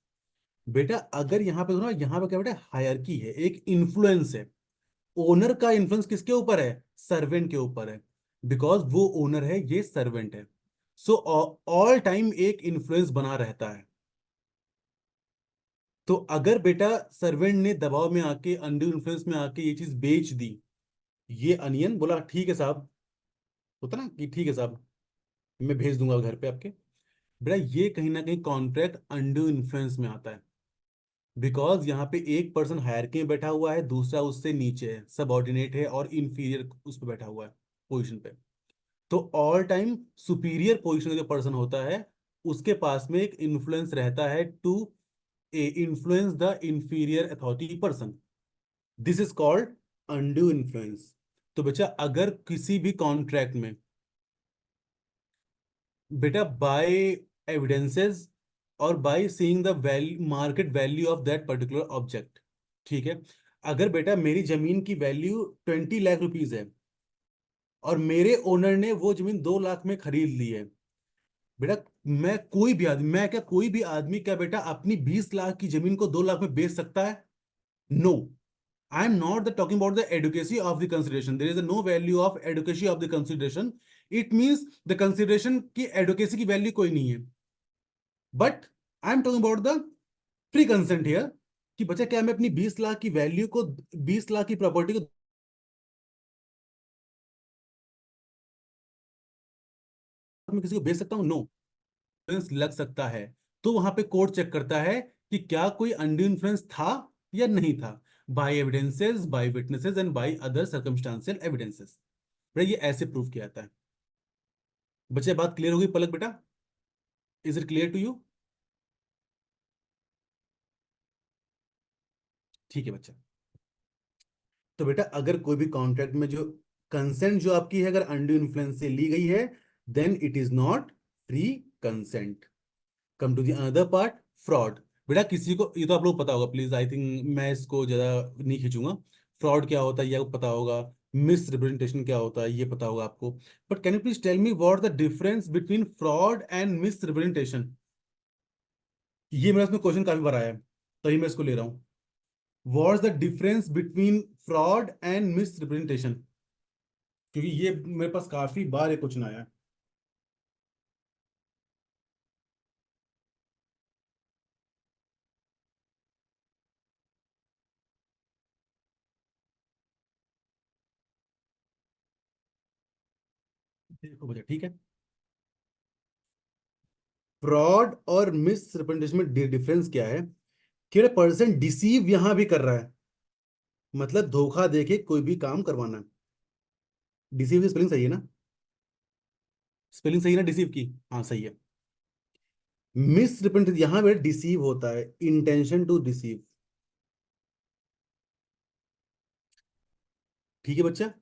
बेटा अगर यहाँ पे ना, यहाँ पे क्या बेटा हायरकी है, एक इन्फ्लुएंस है। ओनर का इन्फ्लुएंस किसके ऊपर है, सर्वेंट के ऊपर है, बिकॉज वो ओनर है, ये सर्वेंट है। सो ऑल टाइम एक इन्फ्लुएंस बना रहता है। तो अगर बेटा सर्वेंट ने दबाव में आके, अंडर इन्फ्लुएंस में आके ये चीज बेच दी, ये अनियन बोला ठीक है साहब, होता ना कि ठीक है साहब मैं भेज दूंगा घर पे आपके, बेटा ये कहीं ना कहीं कॉन्ट्रैक्ट अंडर इन्फ्लुएंस में आता है। बिकॉज यहाँ पे एक पर्सन हायरकी में बैठा हुआ है, दूसरा उससे नीचे है, सबऑर्डिनेट है और इंफीरियर उस पर बैठा हुआ है पोजिशन पे। तो ऑल टाइम सुपीरियर पोजिशन का जो पर्सन होता है, उसके पास में एक इन्फ्लुएंस रहता है to influence the inferior authority person. This is called undue influence. तो बच्चा अगर किसी भी कॉन्ट्रैक्ट में बेटा बाय एविडेंसेस और by seeing the value, market value of that particular object, ठीक है, अगर बेटा मेरी जमीन की वैल्यू 20 लाख रुपीज है और मेरे ओनर ने वो जमीन 2 लाख में खरीद ली है, बेटा मैं कोई भी आदमी, मैं क्या कोई भी आदमी क्या बेटा अपनी 20 लाख की जमीन को 2 लाख में बेच सकता है? No, I am not the talking about the adequacy of the consideration. There is a no value of adequacy of the consideration. It means the consideration की adequacy की वैल्यू कोई नहीं है। But I am talking about the free consent here, कि बच्चा क्या मैं अपनी 20 लाख की वैल्यू को, 20 लाख की प्रॉपर्टी को मैं किसी को बेच सकता हूँ? नो, इन्फ्लुएंस लग सकता है। तो वहां पे कोर्ट चेक करता है कि क्या कोई अनड्यू इन्फ्लुएंस था या नहीं था, by evidences, by witnesses and by other circumstantial evidences. ये ऐसे प्रूव किया जाता है। बच्चे बात क्लियर होगी पलक बेटा, is it clear to you? ठीक है बच्चा। तो बेटा अगर कोई भी कॉन्ट्रैक्ट में जो कंसेंट जो आपकी है, अगर अनड्यू इन्फ्लुएंस से ली गई है, then it is not free consent. Come to the another part, fraud. बेटा किसी को, ये तो आप लोग पता होगा, प्लीज, आई थिंक मैं इसको ज्यादा नहीं खींचूंगा। फ्रॉड क्या होता है ये आपको पता होगा, मिस रिप्रेजेंटेशन क्या होता है ये पता होगा आपको। But can you please tell me what the difference between fraud and misrepresentation? ये मेरा इसमें क्वेश्चन काफी बार आया है, तभी मैं इसको ले रहा हूँ। What's the difference between fraud and miss representation? क्योंकि ये मेरे पास काफी बार ये क्वेश्चन आया है। देखो बच्चा, ठीक है, फ्रॉड और मिस रिप्रेजेंटेशन में डिफरेंस क्या है? कि पर्सन डिसीव यहां भी कर रहा है, मतलब धोखा देके कोई भी काम करवाना। डिसीव की स्पेलिंग सही है ना? स्पेलिंग सही है ना डिसीव की? हाँ सही है। मिस रिप्रेजेंटेशन यहां पे डिसीव होता है, इंटेंशन टू डिसीव। ठीक है बच्चा,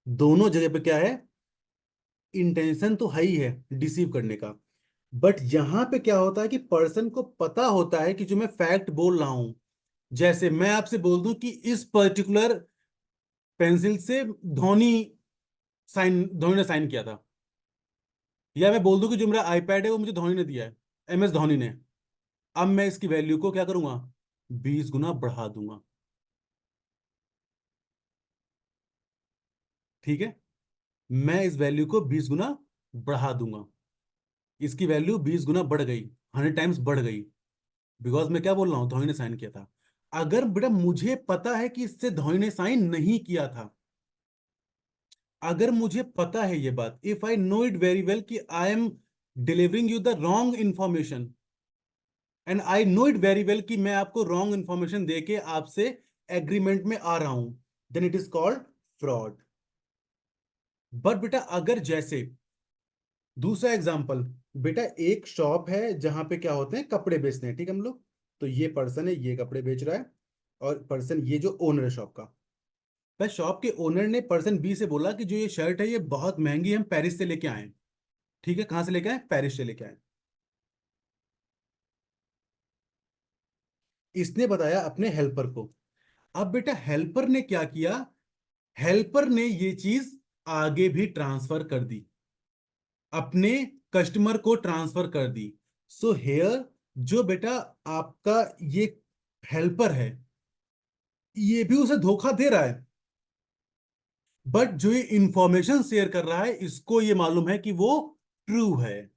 दोनों जगह पे क्या है, इंटेंशन तो है ही है डिसीव करने का। बट यहां पे क्या होता है कि पर्सन को पता होता है कि जो मैं फैक्ट बोल रहा हूं, जैसे मैं आपसे बोल दूं कि इस पर्टिकुलर पेंसिल से धोनी धोनी ने साइन किया था, या मैं बोल दूं कि जो मेरा आईपैड है वो मुझे धोनी ने दिया है, MS धोनी ने। अब मैं इसकी वैल्यू को क्या करूंगा, 20 गुना बढ़ा दूंगा। ठीक है, मैं इस वैल्यू को 20 गुना बढ़ा दूंगा। इसकी वैल्यू 20 गुना बढ़ गई, 100 टाइम्स बढ़ गई, बिकॉज मैं क्या बोल रहा हूं, धोनी ने साइन किया था। अगर बेटा मुझे पता है कि इससे धोनी ने साइन नहीं किया था, अगर मुझे पता है ये बात, if I know it very well कि I am delivering you the wrong information, and I know it very well कि मैं आपको रॉन्ग इंफॉर्मेशन देके आपसे एग्रीमेंट में आ रहा हूं, then it is called fraud. But बेटा अगर जैसे दूसरा एग्जांपल, बेटा एक शॉप है जहां पे क्या होते हैं, कपड़े बेचते हैं, ठीक है हम लोग। तो ये पर्सन है, ये कपड़े बेच रहा है, और पर्सन ये जो ओनर है शॉप का, बस शॉप के ओनर ने पर्सन बी से बोला कि जो ये शर्ट है ये बहुत महंगी है, हम पेरिस से लेके आए हैं। ठीक है, कहां से लेके आए, पेरिस से लेके आए। इसने बताया अपने हेल्पर को। अब बेटा हेल्पर ने क्या किया, हेल्पर ने ये चीज आगे भी ट्रांसफर कर दी, अपने कस्टमर को ट्रांसफर कर दी। सो हेयर, जो बेटा आपका ये हेल्पर है, ये भी उसे धोखा दे रहा है, बट जो ये इंफॉर्मेशन शेयर कर रहा है इसको ये मालूम है कि वो ट्रू है।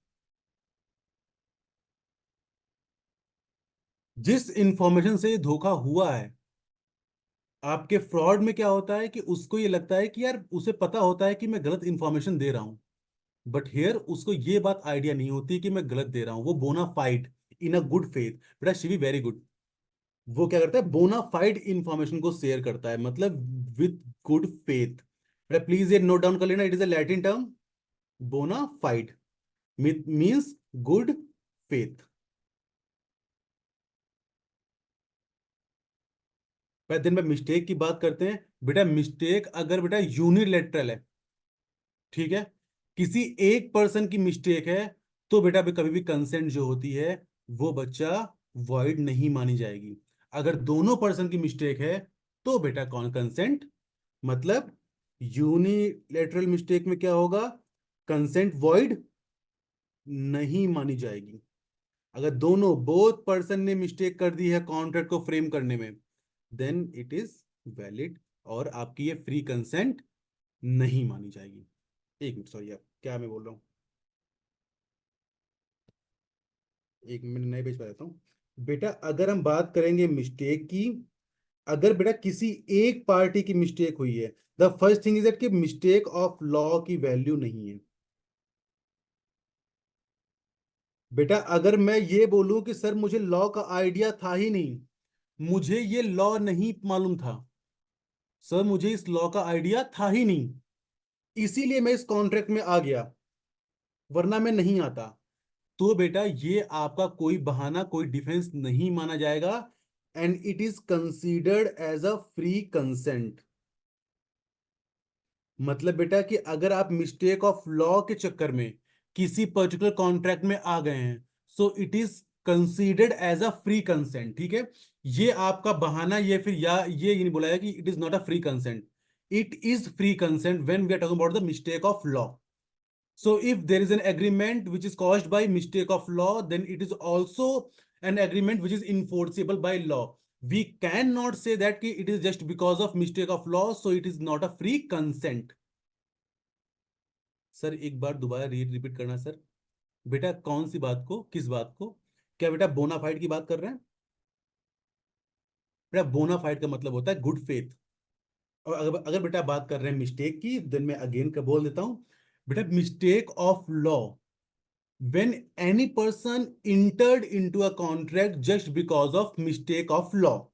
जिस इंफॉर्मेशन से ये धोखा हुआ है, आपके फ्रॉड में क्या होता है कि उसको ये लगता है कि यार उसे पता होता है कि मैं गलत इंफॉर्मेशन दे रहा हूं, बट हियर उसको ये बात आइडिया नहीं होती कि मैं गलत दे रहा हूं। वो बोना FIDE, in a good faith, बेटा शिवी वेरी गुड, वो क्या करता है, बोना फाइड इंफॉर्मेशन को शेयर करता है, मतलब विथ गुड फेथ। बेटा प्लीज ये नोट डाउन कर लेना, it is a Latin term, बोना फाइड मीन्स गुड फेथ। पर दिन में मिस्टेक की बात करते हैं, बेटा मिस्टेक अगर बेटा यूनिलेटरल है, ठीक है, किसी एक पर्सन की मिस्टेक है, तो बेटा भी कभी भी कंसेंट जो होती है वो बच्चा वॉइड नहीं मानी जाएगी। अगर दोनों पर्सन की मिस्टेक है तो बेटा कौन कंसेंट, मतलब यूनिलेटरल मिस्टेक में क्या होगा, कंसेंट वॉइड नहीं मानी जाएगी। अगर दोनों बोथ पर्सन ने मिस्टेक कर दी है कॉन्ट्रैक्ट को फ्रेम करने में, देन इट इज वैलिड, और आपकी ये फ्री कंसेंट नहीं मानी जाएगी। एक मिनट, सॉरी यार, क्या मैं बोल रहा हूँ, एक मिनट नए पेज पर रहता हूँ। बेटा अगर हम बात करेंगे मिस्टेक की, अगर बेटा किसी एक पार्टी की मिस्टेक हुई है, the first thing is that कि मिस्टेक ऑफ लॉ की वैल्यू नहीं है। बेटा अगर मैं ये बोलूं कि सर मुझे लॉ का आइडिया था ही नहीं, मुझे ये लॉ नहीं मालूम था, सर मुझे इस लॉ का आइडिया था ही नहीं, इसीलिए मैं इस कॉन्ट्रैक्ट में आ गया, वरना मैं नहीं आता, तो बेटा ये आपका कोई बहाना, कोई डिफेंस नहीं माना जाएगा, and it is considered as a free consent. मतलब बेटा कि अगर आप मिस्टेक ऑफ लॉ के चक्कर में किसी पर्टिकुलर कॉन्ट्रैक्ट में आ गए हैं, so it is considered as a free consent. ठीक है, ये आपका बहाना, ये फिर या ये नहीं बोला है कि it is not a free consent. It is free consent when we are talking about the mistake of law. So if there is an agreement which is caused by mistake of law, then it is also an agreement which is enforceable by law. We cannot say that कि it is just because of mistake of law, so it is not a free consent. Sir एक बार दोबारा repeat करना sir. बेटा कौन सी बात को, किस बात को? क्या बेटा बोनाफाइड की बात कर रहे हैं? बेटा बोनाफाइड का मतलब होता है गुड फेथ। और अगर अगर बेटा बात कर रहे हैं मिस्टेक की, देन मैं अगेन का बोल देता हूं। बेटा mistake of law, when any person entered into a contract just because of mistake of law,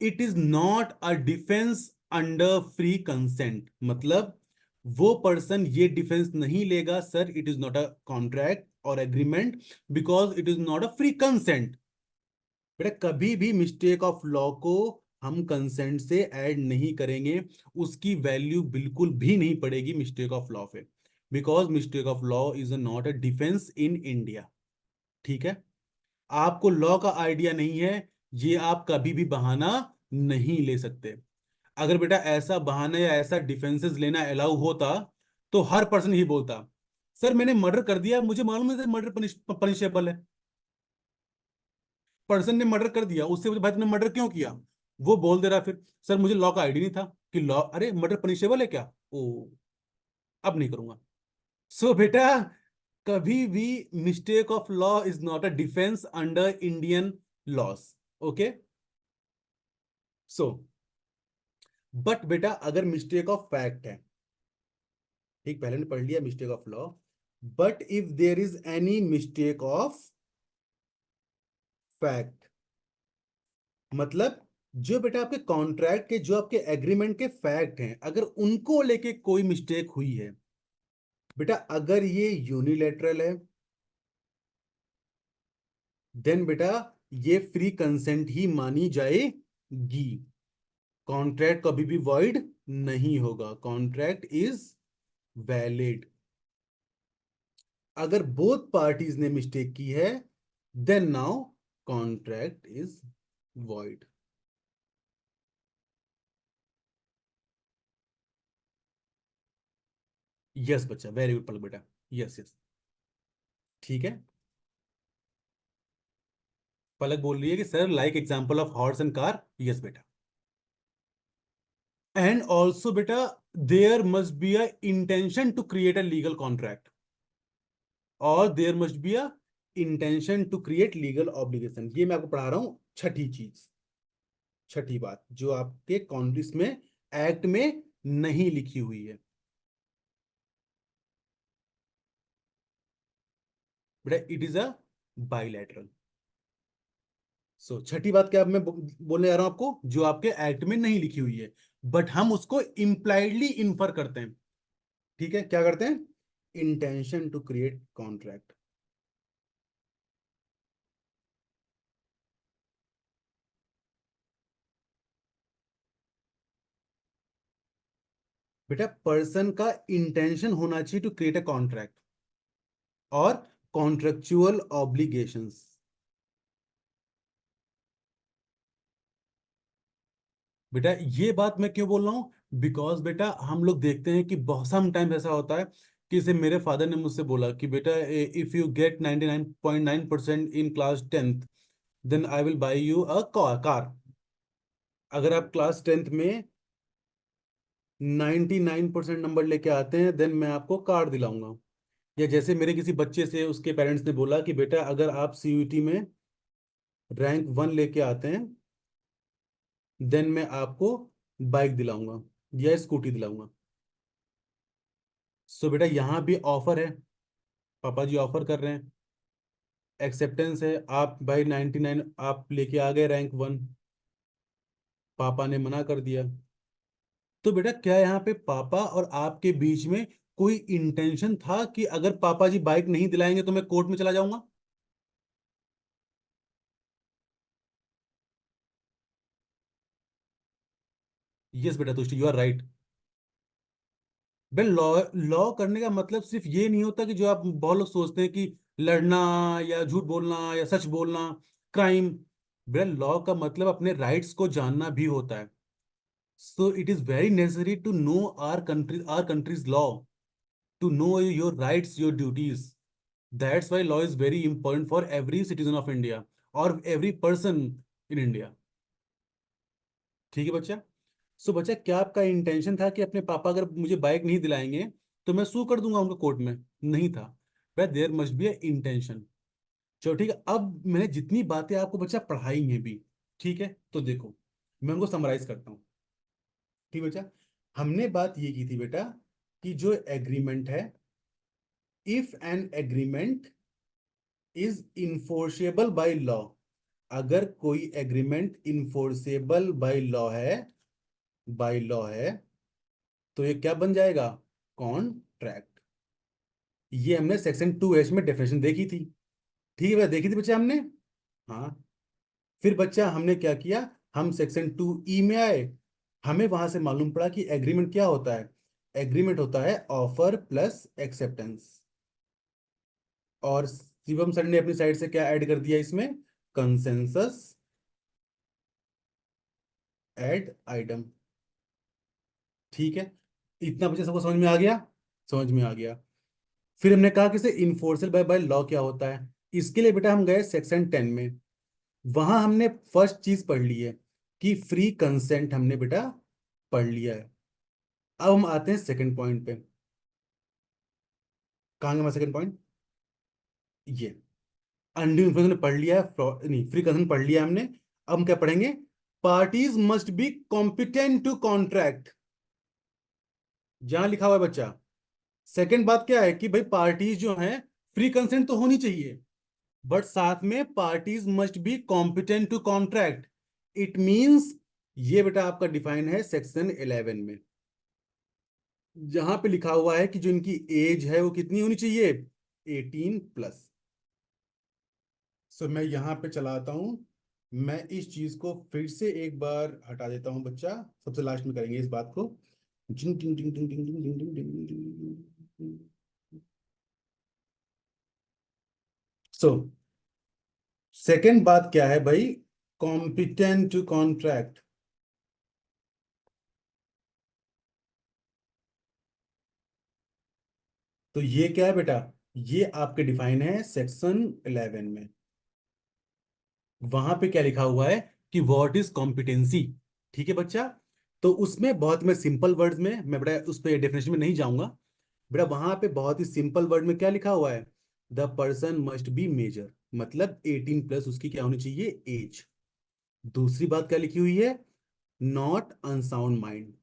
it is not a defense under free consent। मतलब वो पर्सन ये डिफेंस नहीं लेगा sir, it is not a contract और agreement because it is not a free consent. बेटा कभी भी mistake of law को हम कंसेंट से ऐड नहीं करेंगे, उसकी वैल्यू बिल्कुल भी नहीं पड़ेगी मिस्टेक ऑफ लॉ पे, because mistake of law is not a defence in India. ठीक है, आपको लॉ का आइडिया नहीं है, ये आप कभी भी बहाना नहीं ले सकते। अगर बेटा ऐसा बहाना या ऐसा डिफेंसेस लेना अलाउ होता तो हर पर्सन ही बोलता सर मैंने मर्डर कर दिया, मुझे मालूम है मर्डर पनिशेबल है। पर्सन ने मर्डर कर दिया, उससे पूछा, भाई तुमने मर्डर क्यों किया? वो बोल दे रहा फिर सर मुझे लॉ का आइडिया नहीं था कि लॉ, अरे मर्डर पनिशेबल है क्या, ओ अब नहीं करूंगा। सो बेटा कभी भी mistake of law is not a defence under Indian loss. Okay, so but बेटा अगर मिस्टेक ऑफ फैक्ट है, ठीक पहले ने पढ़ लिया mistake of law, but if there is any mistake of fact, मतलब जो बेटा आपके कॉन्ट्रैक्ट के, जो आपके एग्रीमेंट के फैक्ट हैं, अगर उनको लेके कोई मिस्टेक हुई है, बेटा अगर ये यूनिलेटरल है, देन बेटा ये फ्री कंसेंट ही मानी जाएगी। कॉन्ट्रैक्ट कभी भी वॉइड नहीं होगा, कॉन्ट्रैक्ट इज वैलिड। अगर बोथ पार्टीज ने मिस्टेक की है, then now contract is void. Yes बच्चा, वेरी गुड पलक बेटा, यस यस। ठीक है, पलक बोल रही है कि sir like example of horse and car, yes बेटा। एंड ऑल्सो बेटा there must be a intention to create a legal contract, और there must be a intention to create legal obligation. ये मैं आपको पढ़ा रहा हूं छठी चीज, छठी बात जो आपके कॉन्ट्रिक्ट में, एक्ट में नहीं लिखी हुई है। बेटा इट इज अ बाइलैटरल। सो छठी बात क्या मैं बोलने जा रहा हूं आपको, जो आपके एक्ट में नहीं लिखी हुई है बट हम उसको इंप्लाइडली इन्फर करते हैं। ठीक है, क्या करते हैं? Intention to create contract. बेटा पर्सन का इंटेंशन होना चाहिए टू क्रिएट अ कॉन्ट्रैक्ट और कॉन्ट्रेक्चुअल ऑब्लिगेशंस। बेटा ये बात मैं क्यों बोल रहा हूं, बिकॉज बेटा हम लोग देखते हैं कि बहुत सम टाइम ऐसा होता है कि जैसे मेरे फादर ने मुझसे बोला कि बेटा if you get 99.9% in class 10th then I will buy you a car. अगर आप क्लास 10th में 99% नंबर लेके आते हैं देन मैं आपको कार दिलाऊंगा। या जैसे मेरे किसी बच्चे से उसके पेरेंट्स ने बोला कि बेटा अगर आप सीयूईटी में रैंक 1 लेके आते हैं देन मैं आपको बाइक दिलाऊंगा या स्कूटी दिलाऊंगा। सो बेटा यहाँ भी ऑफर है, पापा जी ऑफर कर रहे हैं, एक्सेप्टेंस है, आप भाई 99 आप लेके आ गए रैंक 1, पापा ने मना कर दिया। तो बेटा क्या यहाँ पे पापा और आपके बीच में कोई इंटेंशन था कि अगर पापा जी बाइक नहीं दिलाएंगे तो मैं कोर्ट में चला जाऊंगा? यस बेटा तुष्टि, यू आर राइट। भाई लॉ लॉ करने का मतलब सिर्फ ये नहीं होता कि जो आप बहुत लोग सोचते हैं कि लड़ना या झूठ बोलना या सच बोलना, क्राइम। बेटा लॉ का मतलब अपने राइट्स को जानना भी होता है। So it is very necessary to know our country's law, to know your rights, your duties. That's why law is very important for every citizen of India और एवरी पर्सन इन इंडिया। ठीक है बच्चा। सो बच्चा, क्या आपका intention था कि अपने पापा अगर मुझे बाइक नहीं दिलाएंगे तो मैं सू कर दूंगा उनको कोर्ट में? नहीं था। But there must be a intention. चलो ठीक है, अब मैंने जितनी बातें आपको बच्चा पढ़ाई हैं भी, ठीक है, तो देखो मैं उनको समराइज करता हूँ। ठीक बच्चा, हमने बात ये की थी बेटा कि जो एग्रीमेंट है, if an agreement is enforceable by law, अगर कोई एग्रीमेंट इन्फोर्सेबल बाय लॉ है तो ये क्या बन जाएगा? कॉन्ट्रैक्ट। ये हमने सेक्शन 2H में डेफिनेशन देखी थी। ठीक है भैया, देखी थी बच्चा हमने। हाँ। फिर बच्चा हमने क्या किया, हम सेक्शन 2E में आए। हमें वहां से मालूम पड़ा कि एग्रीमेंट क्या होता है। एग्रीमेंट होता है ऑफर प्लस एक्सेप्टेंस। और शिवम सर ने अपनी साइड से क्या ऐड कर दिया इसमें? Consensus ad idem. ठीक है, इतना बच्चा सबको समझ में आ गया? समझ में आ गया। फिर हमने कहा कि इसे इन्फोर्सेबल बाय बाय लॉ क्या होता है। इसके लिए बेटा हम गए सेक्शन 10 में। वहां हमने फर्स्ट चीज पढ़ ली है कि फ्री कंसेंट हमने बेटा पढ़ लिया है। अब हम आते हैं सेकंड पॉइंट पे। कहाँ गया हमारा सेकंड पॉइंट? ये अनड्यू इन्फ्लुएंस पढ़ लिया है, नहीं, फ्री कंसेंट पढ़ लिया है हमने। अब हम क्या पढ़ेंगे? Parties must be competent to contract, जहां लिखा हुआ है बच्चा। सेकंड बात क्या है कि भाई पार्टीज जो हैं, फ्री कंसेंट तो होनी चाहिए, बट साथ में parties must be competent to contract. It means, ये बेटा आपका डिफाइन है सेक्शन 11 में, जहां पे लिखा हुआ है कि जो इनकी एज है वो कितनी होनी चाहिए? 18+। सो मैं यहां पे चलाता हूं। मैं इस चीज को फिर से एक बार हटा देता हूं बच्चा, सबसे लास्ट में करेंगे इस बात को। जिंग टिंग टिंग टिंग टिंग टिंग टिंग टिंग टिंग टिंग टिंग। सो सेकेंड बात क्या है भाई? Competent to contract. तो ये क्या है बेटा? ये आपके डिफाइन है सेक्शन 11 में। वहां पे क्या लिखा हुआ है कि व्हाट इज कॉम्पिटेंसी। ठीक है बच्चा। तो उसमें बहुत, मैं सिंपल वर्ड्स में, मैं बड़ा उस पर डेफिनेशन में नहीं जाऊंगा। बेटा वहां पे बहुत ही सिंपल वर्ड में क्या लिखा हुआ है? The person must be major, मतलब 18+ उसकी क्या होनी चाहिए? एज। दूसरी बात क्या लिखी हुई है? Not unsound mind.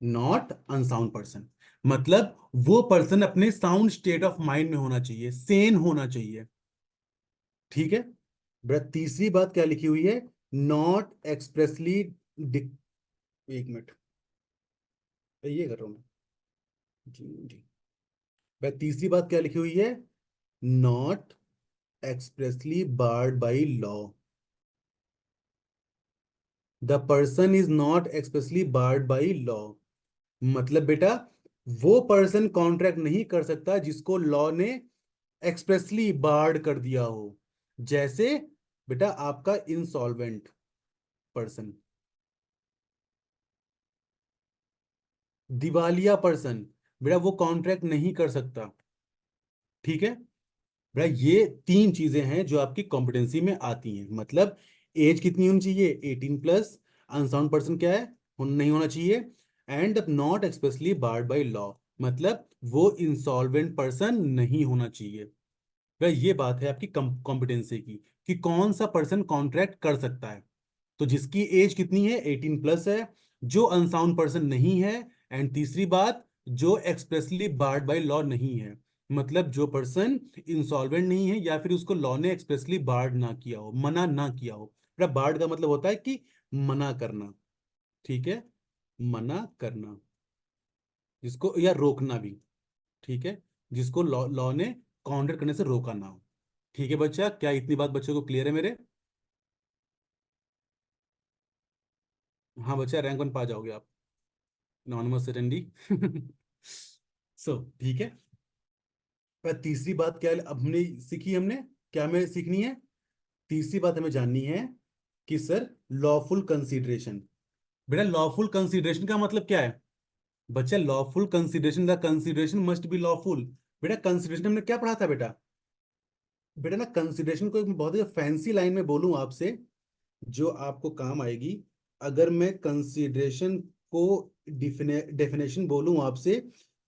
Not unsound person, मतलब वो पर्सन अपने साउंड स्टेट ऑफ माइंड में होना चाहिए, सेन होना चाहिए। ठीक है। बेटा तीसरी बात क्या लिखी हुई है? नॉट एक्सप्रेसली, एक मिनट, ये कर रहा हूं मैं। जी जी। बेटा तीसरी बात क्या लिखी हुई है? Not expressly barred by law. The person is not expressly barred by law, मतलब बेटा वो पर्सन कॉन्ट्रैक्ट नहीं कर सकता जिसको लॉ ने एक्सप्रेसली बार्ड कर दिया हो। जैसे बेटा आपका इंसॉल्वेंट पर्सन, दिवालिया पर्सन, बेटा वो कॉन्ट्रैक्ट नहीं कर सकता। ठीक है। बेटा ये तीन चीजें हैं जो आपकी कॉम्पिटेंसी में आती हैं, मतलब एज कितनी होनी चाहिए? 18+। अनसाउंड पर्सन क्या है? नहीं होना चाहिए। And not expressly barred by law, मतलब वो इंसॉल्वेंट पर्सन नहीं होना चाहिए। बेटा ये बात है आपकी कॉम्पिटेंसी की, कि कौन सा पर्सन कॉन्ट्रैक्ट कर सकता है। तो जिसकी एज कितनी है? 18+ है, जो अनसाउंड पर्सन नहीं है, एंड तीसरी बात, जो एक्सप्रेसली बार्ड बाय लॉ नहीं है, मतलब जो पर्सन इंसॉल्वेंट नहीं है या फिर उसको लॉ ने एक्सप्रेसली बार्ड ना किया हो, मना ना किया हो। बेटा बार्ड का मतलब होता है कि मना करना। ठीक है, मना करना, जिसको, या रोकना भी। ठीक है, जिसको लॉ लॉ ने कॉन्ट्रैक्ट करने से रोका ना हो। ठीक है बच्चा, क्या इतनी बात बच्चों को क्लियर है मेरे? हाँ बच्चा, रैंक 1 पा जाओगे आप, नॉनमस सेटेंडी। ठीक है। पर तीसरी बात क्या अब हमने सीखी, हमने क्या हमें सीखनी है? तीसरी बात हमें जाननी है कि सर लॉफुल कंसीडरेशन। बेटा लॉफुल कंसीडरेशन का मतलब क्या है? बच्चा lawful consideration, the consideration must be lawful. बेटा कंसीडरेशन हमने क्या पढ़ा था बेटा? बेटा ना कंसीडरेशन को एक बहुत ही फैंसी लाइन में बोलूं आपसे, जो आपको काम आएगी। अगर मैं कंसीडरेशन को डेफिनेशन बोलूं आपसे,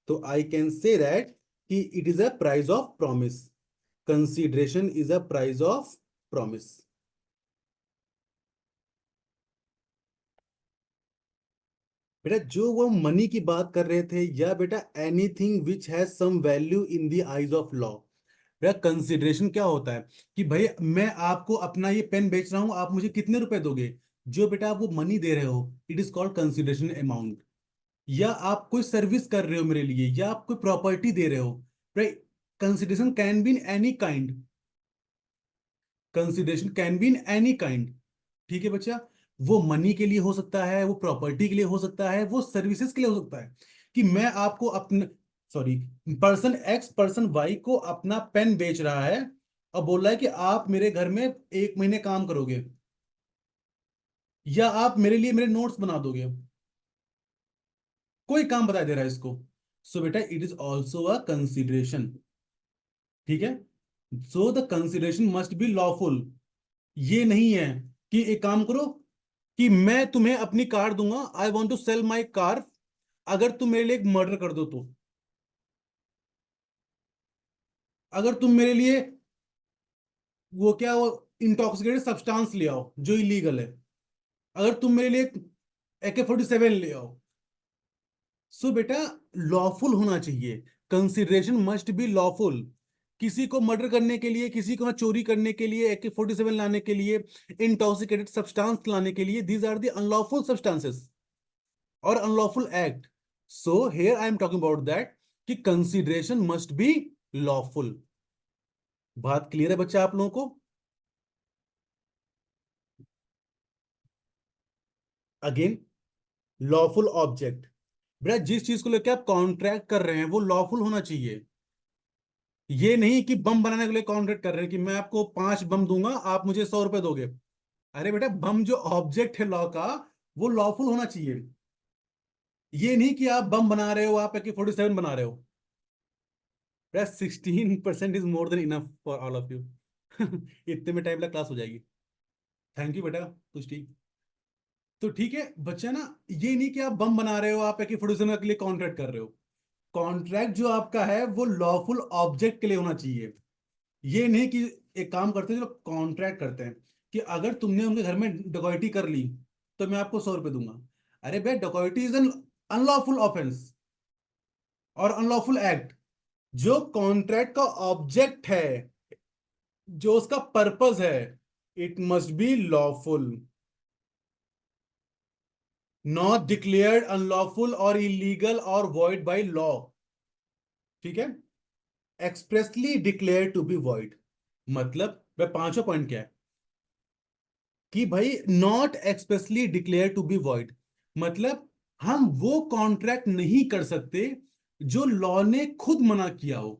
तो आई कैन से दैट कि it is a price of promise. Consideration is a price of promise. बेटा जो वो मनी की बात कर रहे थे, या बेटा anything which has some value in the eyes of law. बेटा कंसिडरेशन क्या होता है कि भाई मैं आपको अपना ये पेन बेच रहा हूं, आप मुझे कितने रुपए दोगे? जो बेटा आप वो मनी दे रहे हो, it is called consideration amount. या आप कोई सर्विस कर रहे हो मेरे लिए, या आप कोई प्रॉपर्टी दे रहे हो। Right. Consideration can be in any kind. Consideration can be in any kind. ठीक है बच्चा। वो मनी के लिए हो सकता है, वो प्रॉपर्टी के लिए हो सकता है, वो सर्विसेज के लिए हो सकता है। कि मैं आपको अपना, sorry, person X person Y को अपना पेन बेच रहा है, और बोल रहा है कि आप मेरे घर में 1 महीने काम करोगे, या आप मेरे लिए मेरे नोट्स बना दोगे। कोई काम बता दे रहा है इसको। सो बेटा it is also a consideration. ठीक है। So the consideration must be lawful. ये नहीं है कि एक काम करो कि मैं तुम्हें अपनी कार दूंगा, I want to sell my car, अगर तुम मेरे लिए एक मर्डर कर दो तो। अगर तुम मेरे लिए वो क्या, वो इंटॉक्सिकेटेड सब्सटेंस ले आओ जो इलीगल है। अगर तुम मेरे लिए AK-47 ले आओ। सो बेटा लॉफुल होना चाहिए। Consideration must be lawful. किसी को मर्डर करने के लिए, किसी को चोरी करने के लिए, AK-47 लाने के लिए, इंटॉक्सिकेटेड सब्सटेंस लाने के लिए, these are the unlawful substances और unlawful act. So here I am talking about that कि कंसिडरेशन मस्ट बी लॉफुल। बात क्लियर है बच्चा आप लोगों को? Again, lawful object. बेटा जिस चीज को लेकर आप कॉन्ट्रैक्ट कर रहे हैं वो लॉफुल होना चाहिए। ये नहीं कि बम बनाने के लिए कॉन्ट्रैक्ट कर रहे हैं कि मैं आपको 5 बम दूंगा, आप मुझे 100 रुपए दोगे। अरे बेटा बम जो ऑब्जेक्ट है लॉ का, वो लॉफुल होना चाहिए। ये नहीं कि आप बम बना रहे हो, आप AK-47 बना रहे हो। बेटा 16% is more than enough for all of you. इतने में टाइम लग क्लास हो जाएगी। थैंक यू बेटा तुष्टि। तो ठीक है बच्चा ना, ये नहीं कि आप बम बना रहे हो, आप AK-47 के लिए कॉन्ट्रैक्ट कर रहे हो। कॉन्ट्रैक्ट जो आपका है वो लॉफुल ऑब्जेक्ट के लिए होना चाहिए। ये नहीं कि एक काम करते हैं जो कॉन्ट्रैक्ट करते हैं कि अगर तुमने उनके घर में डकैती कर ली तो मैं आपको 100 रुपए दूंगा। अरे भाई डकैती इज एन अनलॉफुल ऑफेंस और अनलॉफुल एक्ट। जो कॉन्ट्रैक्ट का ऑब्जेक्ट है, जो उसका पर्पस है, it must be lawful, not declared unlawful और इलीगल और वॉइड बाय लॉ। ठीक है। Expressly declare to be void. मतलब वह पांचों पॉइंट क्या है कि भाई not expressly declare to be void, मतलब हम वो कॉन्ट्रैक्ट नहीं कर सकते जो लॉ ने खुद मना किया हो।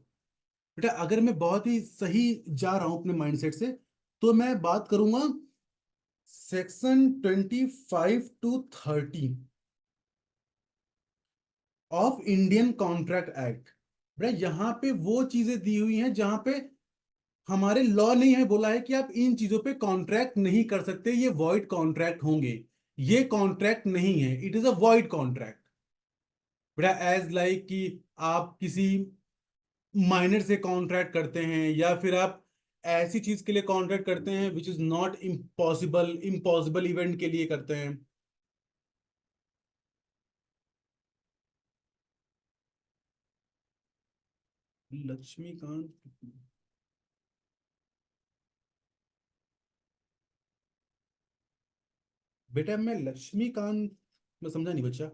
बेटा अगर मैं बहुत ही सही जा रहा हूं अपने माइंडसेट से, तो मैं बात करूंगा section 25 to 30 of Indian contract act. बेटा यहां पे वो चीजें दी हुई हैं जहां पे हमारे लॉ ने यह बोला है कि आप इन चीजों पे कॉन्ट्रैक्ट नहीं कर सकते, ये वॉइड कॉन्ट्रैक्ट होंगे। ये कॉन्ट्रैक्ट नहीं है, it is a void contract. बेटा एज लाइक कि आप किसी माइनर से कॉन्ट्रैक्ट करते हैं, या फिर आप ऐसी चीज के लिए कॉन्ट्रैक्ट करते हैं which is not impossible, impossible event के लिए करते हैं। लक्ष्मीकांत। बेटा मैं लक्ष्मीकांत, मैं समझा नहीं बच्चा।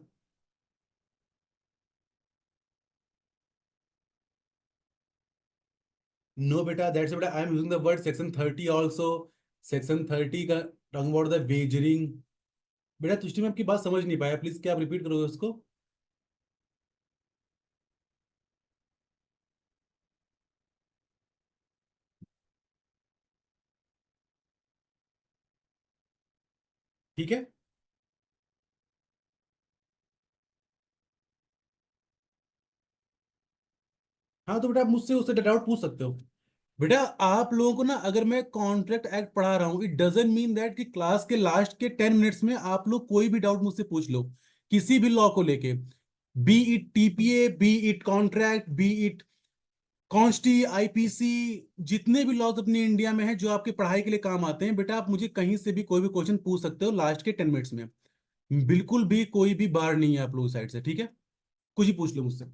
नो बेटा दैट्स बेटा I am using the word section 30 also. Section 30 का टॉकिंग अबाउट द वेजरिंग। बेटा तुष्टि में आपकी बात समझ नहीं पाया, प्लीज क्या आप रिपीट करोगे उसको? ठीक है। हाँ तो बेटा आप मुझसे उससे डाउट पूछ सकते हो। बेटा आप लोगों को ना, अगर मैं कॉन्ट्रैक्ट एक्ट पढ़ा रहा हूँ, इट डजेंट मीन दैट कि क्लास के लास्ट के 10 मिनट्स में आप लोग कोई भी डाउट मुझसे पूछ लो, किसी भी लॉ को लेके, be it TPA, be it contract, be it consti, IPC, जितने भी लॉज अपने इंडिया में हैं जो आपकी पढ़ाई के लिए काम आते हैं, बेटा आप मुझे कहीं से भी कोई भी क्वेश्चन पूछ सकते हो लास्ट के 10 मिनट्स में। बिल्कुल भी कोई भी बार नहीं है आप लोगों की साइड से, ठीक है। कुछ ही पूछ लो मुझसे।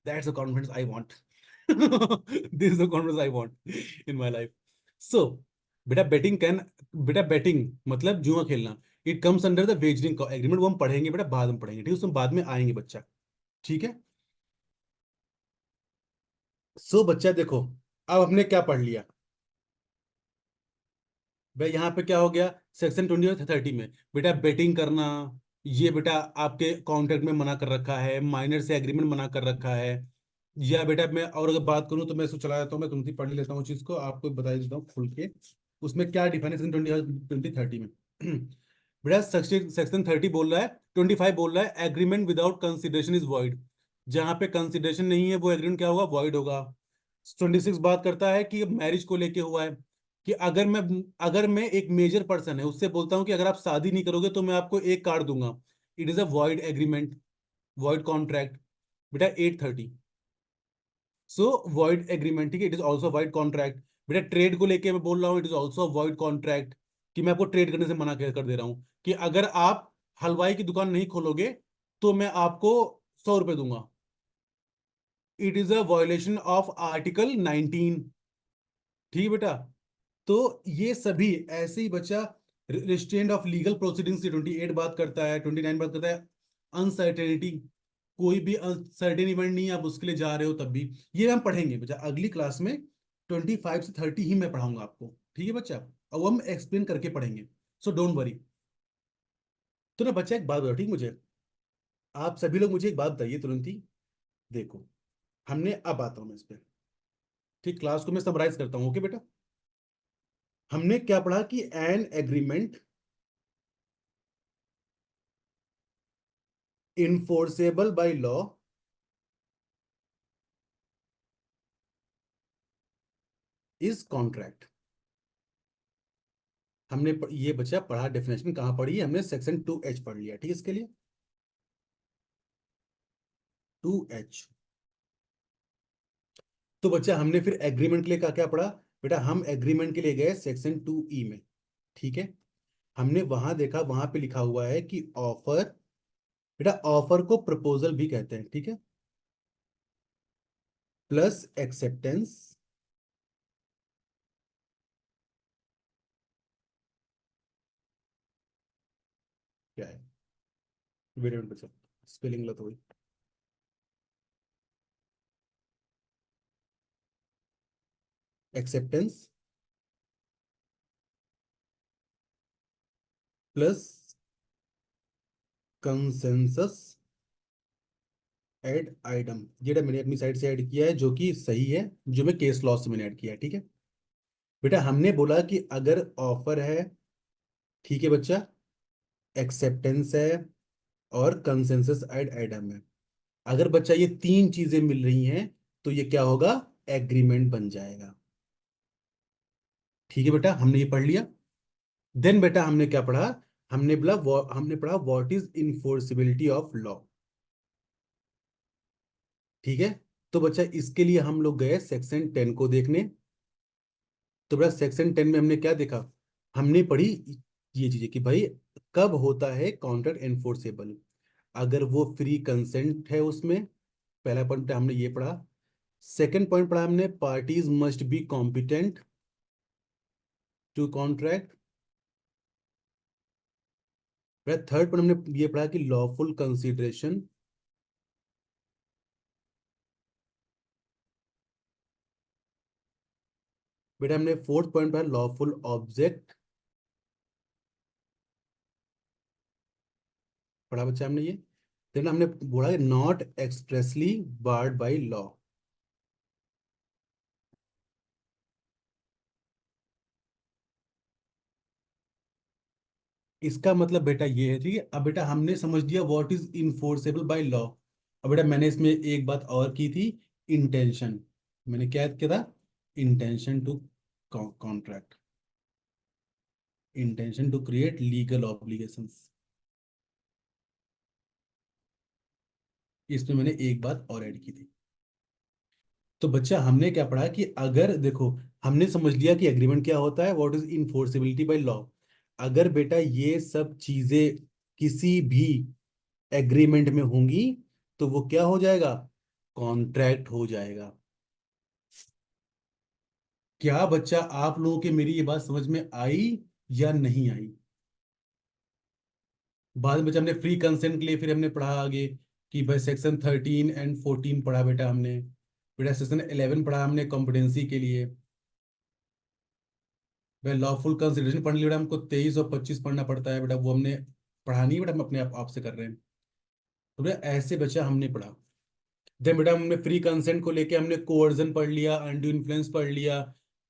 That's the confidence I want. This is the confidence I want in my life. So, बेटा बेटिंग कैन, बेटा बेटिंग मतलब जुआ खेलना, it comes under the wagering agreement. वो हम पढ़ेंगे बेटा, बाद में पढ़ेंगे, ठीक है, उसमें बाद में आएंगे बच्चा। ठीक है। सो बच्चा देखो, अब हमने क्या पढ़ लिया भाई, यहाँ पे क्या हो गया, सेक्शन 20 और 30 में बेटा बेटिंग करना, ये बेटा आपके कॉन्ट्रैक्ट में मना कर रखा है, माइनर से एग्रीमेंट मना कर रखा है। या बेटा मैं और अगर बात करूं तो मैं इसको चला जाता हूँ, मैं तुमसे पढ़ लेता हूँ चीज को, आपको बता देता हूँ खुल के उसमें क्या डिफाइन है सेक्शन 20 और 30 में। बेटा सेक्शन सेक्शन 30 बोल रहा है, 25 बोल रहा है agreement without consideration is void. जहां पे कंसिडरेशन नहीं है वो एग्रीमेंट क्या होगा, वॉइड होगा। 26 बात करता है कि मैरिज को लेके हुआ है, कि अगर मैं एक मेजर पर्सन है उससे बोलता हूं कि अगर आप शादी नहीं करोगे तो मैं आपको एक कार्ड दूंगा, it is a void agreement, void contract. बेटा 830, सो वॉइड एग्रीमेंट, ठीक है, it is also void contract. बेटा ट्रेड को लेके मैं बोल रहा हूँ, it is also void contract, कि मैं आपको ट्रेड करने से मना कर दे रहा हूँ, कि अगर आप हलवाई की दुकान नहीं खोलोगे तो मैं आपको 100 रुपए दूंगा, it is a violation of article 19। ठीक है बेटा। तो ये सभी ऐसे ही बच्चा, रिस्ट्रेंट ऑफ लीगल प्रोसीडिंग्स 28 बात करता है, 29 बात करता है अनसर्टेनिटी, कोई भी अनसर्टेन इवेंट नहीं है, आप उसके लिए जा रहे हो तब भी, ये हम पढ़ेंगे बच्चा अगली क्लास में। 25 से 30 ही मैं पढ़ाऊंगा आपको, ठीक है बच्चा, और वो हम एक्सप्लेन करके पढ़ेंगे, सो डोंट वरी। तो ना बच्चा एक बात बताओ, ठीक, मुझे आप सभी लोग मुझे एक बात बताइए तुरंत ही। देखो हमने, अब आता हूं मैं इस पे, ठीक, क्लास को मैं समराइज करता हूँ, ओके बेटा। हमने क्या पढ़ा कि an agreement enforceable by law is contract. हमने ये बच्चा पढ़ा, डेफिनेशन कहाँ पढ़ी है हमने, सेक्शन 2H पढ़ लिया, ठीक है, इसके लिए 2H। तो बच्चा हमने फिर एग्रीमेंट के लिए क्या क्या पढ़ा, बेटा हम एग्रीमेंट के लिए गए सेक्शन 2E में, ठीक है। हमने वहां देखा, वहां पे लिखा हुआ है कि ऑफर, बेटा ऑफर को प्रपोजल भी कहते हैं, ठीक है, प्लस एक्सेप्टेंस, क्या है, वेट मिनट बच्चा, स्पेलिंग गलत हो गई, acceptance plus consensus ad idem, जेटा मैंने अपनी साइड से ऐड किया है जो कि सही है, जो मैं केस लॉ से मैंने ऐड किया है, ठीक है। बेटा हमने बोला कि अगर ऑफर है, ठीक है बच्चा, एक्सेप्टेंस है और कंसेंसस एड आइटम है, अगर बच्चा ये तीन चीजें मिल रही हैं तो ये क्या होगा, एग्रीमेंट बन जाएगा। ठीक है बेटा, हमने ये पढ़ लिया। देन बेटा हमने क्या पढ़ा, हमने पढ़ा व्हाट इज इनफोर्सिबिलिटी ऑफ लॉ, ठीक है। तो बच्चा इसके लिए हम लोग गए सेक्शन 10 को देखने। तो बेटा सेक्शन 10 में हमने क्या देखा, हमने पढ़ी ये चीजें कि भाई कब होता है कॉन्ट्रैक्ट एनफोर्सेबल, अगर वो फ्री कंसेंट है उसमें, पहला पॉइंट हमने ये पढ़ा। सेकंड पॉइंट पढ़ा हमने, parties must be competent to contract. Third point हमने ये पढ़ा कि लॉफुल कंसिडरेशन। बेटा हमने फोर्थ पॉइंट पढ़ा लॉफुल ऑब्जेक्ट, पढ़ा बच्चा हमने ये। देन हमने बोला not expressly barred by law. इसका मतलब बेटा ये है, ठीक है। अब बेटा हमने समझ लिया what is enforceable by law. अब बेटा मैंने इसमें एक बात और की थी, इंटेंशन। मैंने क्या किया था? Intention to contract, intention to create legal obligations. इसमें मैंने एक बात और ऐड की थी। तो बच्चा हमने क्या पढ़ा कि अगर देखो, हमने समझ लिया कि एग्रीमेंट क्या होता है, व्हाट इज इनफोर्सिबिलिटी बाय लॉ। अगर बेटा ये सब चीजें किसी भी एग्रीमेंट में होंगी तो वो क्या हो जाएगा? कॉन्ट्रैक्ट हो जाएगा। क्या बच्चा आप लोगों के मेरी ये बात समझ में आई या नहीं आई? बाद में बच्चा हमने फ्री कंसेंट के लिए फिर हमने पढ़ा आगे कि भाई सेक्शन 13 एंड 14 पढ़ा बेटा हमने। बेटा सेक्शन 11 पढ़ा हमने कॉम्पिटेंसी के लिए। भाई लॉफुल कंसिडरेशन पढ़ने के लिए बेटा हमको 23 और 25 पढ़ना पड़ता है बेटा, वो हमने पढ़ा नहीं बेटा, हम अपने आप से कर रहे हैं। तो बेटा ऐसे बच्चा हमने पढ़ा। देन बेटा हमने फ्री कंसेंट को लेके हमने कोवर्जन पढ़ लिया, अनड्यू इन्फ्लुएंस पढ़ लिया।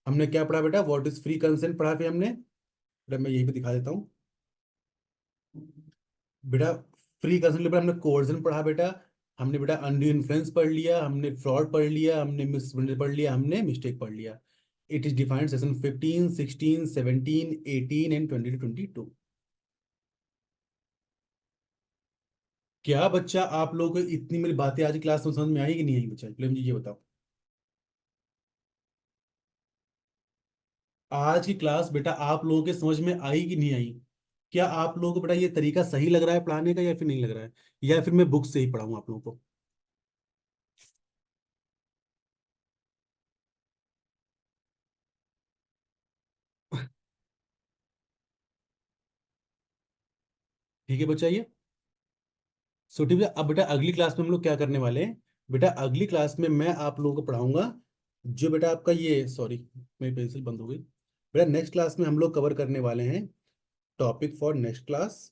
हमने क्या पढ़ा बेटा? व्हाट इज फ्री कंसेंट पढ़ा फिर हमने। बेटा मैं यही पे दिखा देता हूँ बेटा। फ्री कंसेंट के बाद हमने कोवर्जन पढ़ा बेटा, हमने बेटा अनड्यू इन्फ्लुएंस पढ़ लिया, हमने फ्रॉड पढ़ लिया, हमने मिसबिहेवियर पढ़ लिया, हमने मिस्टेक पढ़ लिया। It is defined section 15, 16, 17, 18 and 20 to 22। क्या बच्चा आप लोगों को इतनी मेरी बातें आज की क्लास में समझ में आई कि नहीं आई बच्चा? पहले मुझे ये बताओ। आज की क्लास बेटा आप लोगों के समझ में आई कि नहीं आई? क्या आप लोगों को बेटा ये तरीका सही लग रहा है पढ़ाने का या फिर नहीं लग रहा है, या फिर मैं बुक से ही पढ़ाऊँ आप लोगों को? ठीक है बच्चा ये। सो ठीक है, अब बेटा अगली क्लास में हम लोग क्या करने वाले हैं? बेटा अगली क्लास में मैं आप लोगों को पढ़ाऊंगा जो बेटा आपका ये, सॉरी मेरी पेंसिल बंद हो गई। बेटा नेक्स्ट क्लास में हम लोग कवर करने वाले हैं टॉपिक फॉर नेक्स्ट क्लास।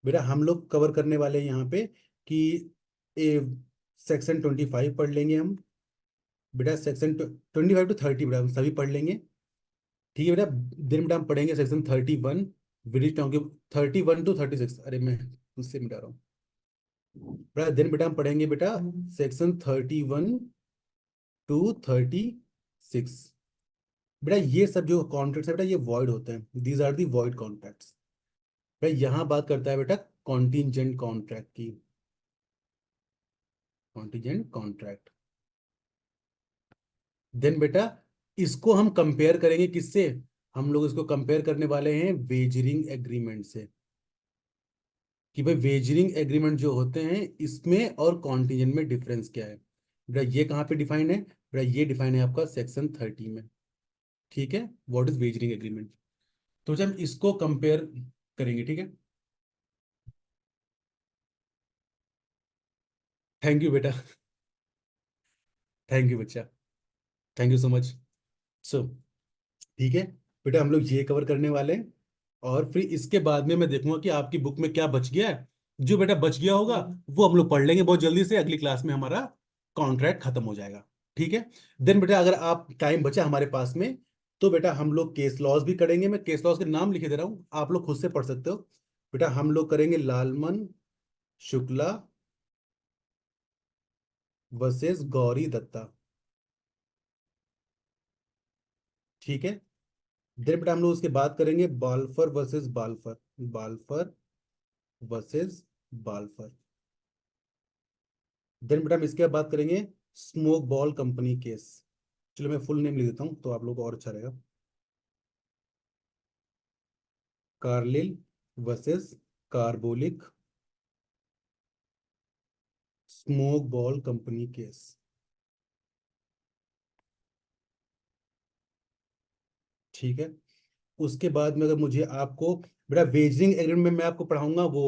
बेटा हम लोग कवर करने वाले हैं यहाँ पे कि ए सेक्शन 25 पढ़ लेंगे हम। बेटा सेक्शन 25 to 30 बेटा हम सभी पढ़ लेंगे। ठीक है बेटा। दिन बेटा हम पढ़ेंगे सेक्शन 31, विच टॉकिंग 31 to 36। अरे मैं उससे मिटा रहा हूँ बेटा। दिन बेटा हम पढ़ेंगे बेटा सेक्शन 31 to 36। बेटा ये सब जो कॉन्ट्रैक्ट्स है बेटा ये वॉइड होते हैं, these are the void contracts. बेटा यहाँ बात करता है बेटा कॉन्टिजेंट कॉन्ट्रैक्ट की, कॉन्टिजेंट कॉन्ट्रैक्ट। देन बेटा इसको हम कंपेयर करेंगे किससे? हम लोग इसको कंपेयर करने वाले हैं वेजरिंग एग्रीमेंट से, कि भाई वेजरिंग एग्रीमेंट जो होते हैं इसमें और कॉन्टिजेंट में डिफरेंस क्या है। बेटा ये कहाँ पे डिफाइन है? बेटा ये डिफाइन है आपका सेक्शन 30 में। ठीक है, व्हाट इज वेजरिंग एग्रीमेंट। तो जब हम इसको कंपेयर करेंगे, ठीक है। थैंक यू बेटा, थैंक यू बच्चा, थैंक यू सो मच। सो ठीक है बेटा, हम लोग ये कवर करने वाले हैं। और फिर इसके बाद में मैं देखूंगा कि आपकी बुक में क्या बच गया है। जो बेटा बच गया होगा वो हम लोग पढ़ लेंगे बहुत जल्दी से, अगली क्लास में हमारा कॉन्ट्रैक्ट खत्म हो जाएगा। ठीक है। देन बेटा अगर आप टाइम बचा हमारे पास में तो बेटा हम लोग केस लॉज भी करेंगे। मैं केस लॉज के नाम लिखे दे रहा हूँ, आप लोग खुद से पढ़ सकते हो। बेटा हम लोग करेंगे लालमन शुक्ला वर्सेस गौरी दत्ता। ठीक है। देन बेटा हम लोग उसके बाद करेंगे बाल्फर वर्सेस बाल्फर, बाल्फर वर्सेस बाल्फर। देन बेटा हम इसके बाद बात करेंगे स्मोक बॉल कंपनी केस। चलो मैं फुल नेम लिख देता हूँ तो आप लोग को और अच्छा रहेगा। Carlill versus carbolic smoke ball company case. ठीक है। उसके बाद में अगर मुझे आपको बेटा वेजरिंग एग्रीमेंट में मैं आपको पढ़ाऊंगा वो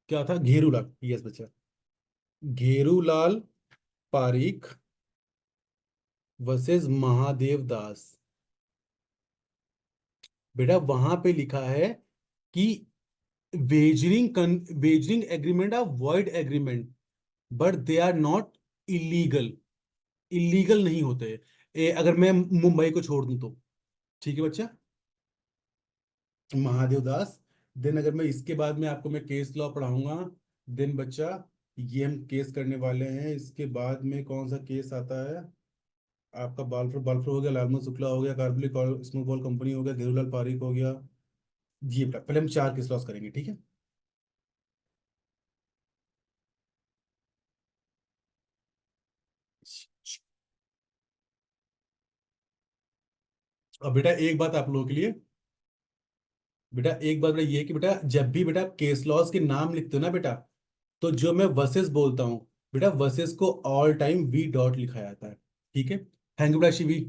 क्या था, घेरूलाल, यस बच्चा, घेरूलाल पारीख वर्सेस महादेव दास। बेटा वहां पे लिखा है कि wagering wagering agreement are void agreement but they are not illegal, illegal नहीं होते। अगर मैं मुंबई को छोड़ दूं तो, ठीक है बच्चा, महादेव दास। देन अगर मैं इसके बाद में आपको मैं केस लॉ पढ़ाऊंगा, देन बच्चा ये हम केस करने वाले हैं। इसके बाद में कौन सा केस आता है आपका? बालफ्रो, बालफ्रो हो गया, लालमन शुक्ला हो गया, कार्बोलिक स्मोक बॉल कंपनी हो गया, धेरूलाल पारिक हो गया। ये बेटा पहले हम चार केस लॉस करेंगे, ठीक है। अब बेटा एक बात आप लोगों के लिए, बेटा एक बात बेटा ये है कि बेटा जब भी बेटा केस लॉस के नाम लिखते हो ना बेटा, तो जो मैं वर्सेस बोलता हूँ बेटा, वर्सेस को ऑल टाइम वी डॉट लिखा जाता है, ठीक है। थैंक यू बेटा शिवी।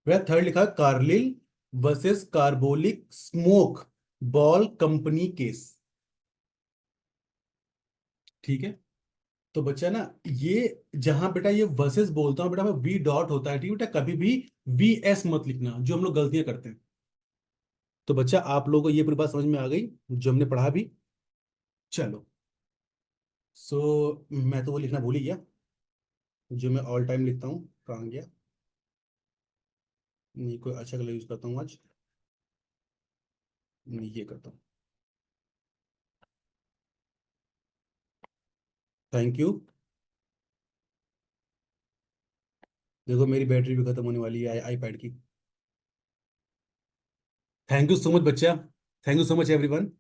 बेटा थर्ड लिखा है Carlill versus carbolic smoke ball company case, ठीक है। तो बच्चा ना, ये जहां बेटा ये वर्सेस बोलता हूँ बेटा मैं वी डॉट होता है, ठीक है बेटा, कभी भी वी एस मत लिखना, जो हम लोग गलतियां करते हैं। तो बच्चा आप लोगों को ये पूरी बात समझ में आ गई जो हमने पढ़ा भी? चलो, सो मैं तो वो लिखना भूल ही गया जो मैं ऑल टाइम लिखता हूँ, कहाँ गया? नहीं, कोई अच्छा कलर यूज करता हूँ आज, नहीं ये करता हूँ। Thank you. देखो मेरी बैटरी भी खत्म होने वाली है आईपैड की। थैंक यू सो मच बच्चा, thank you so much everyone.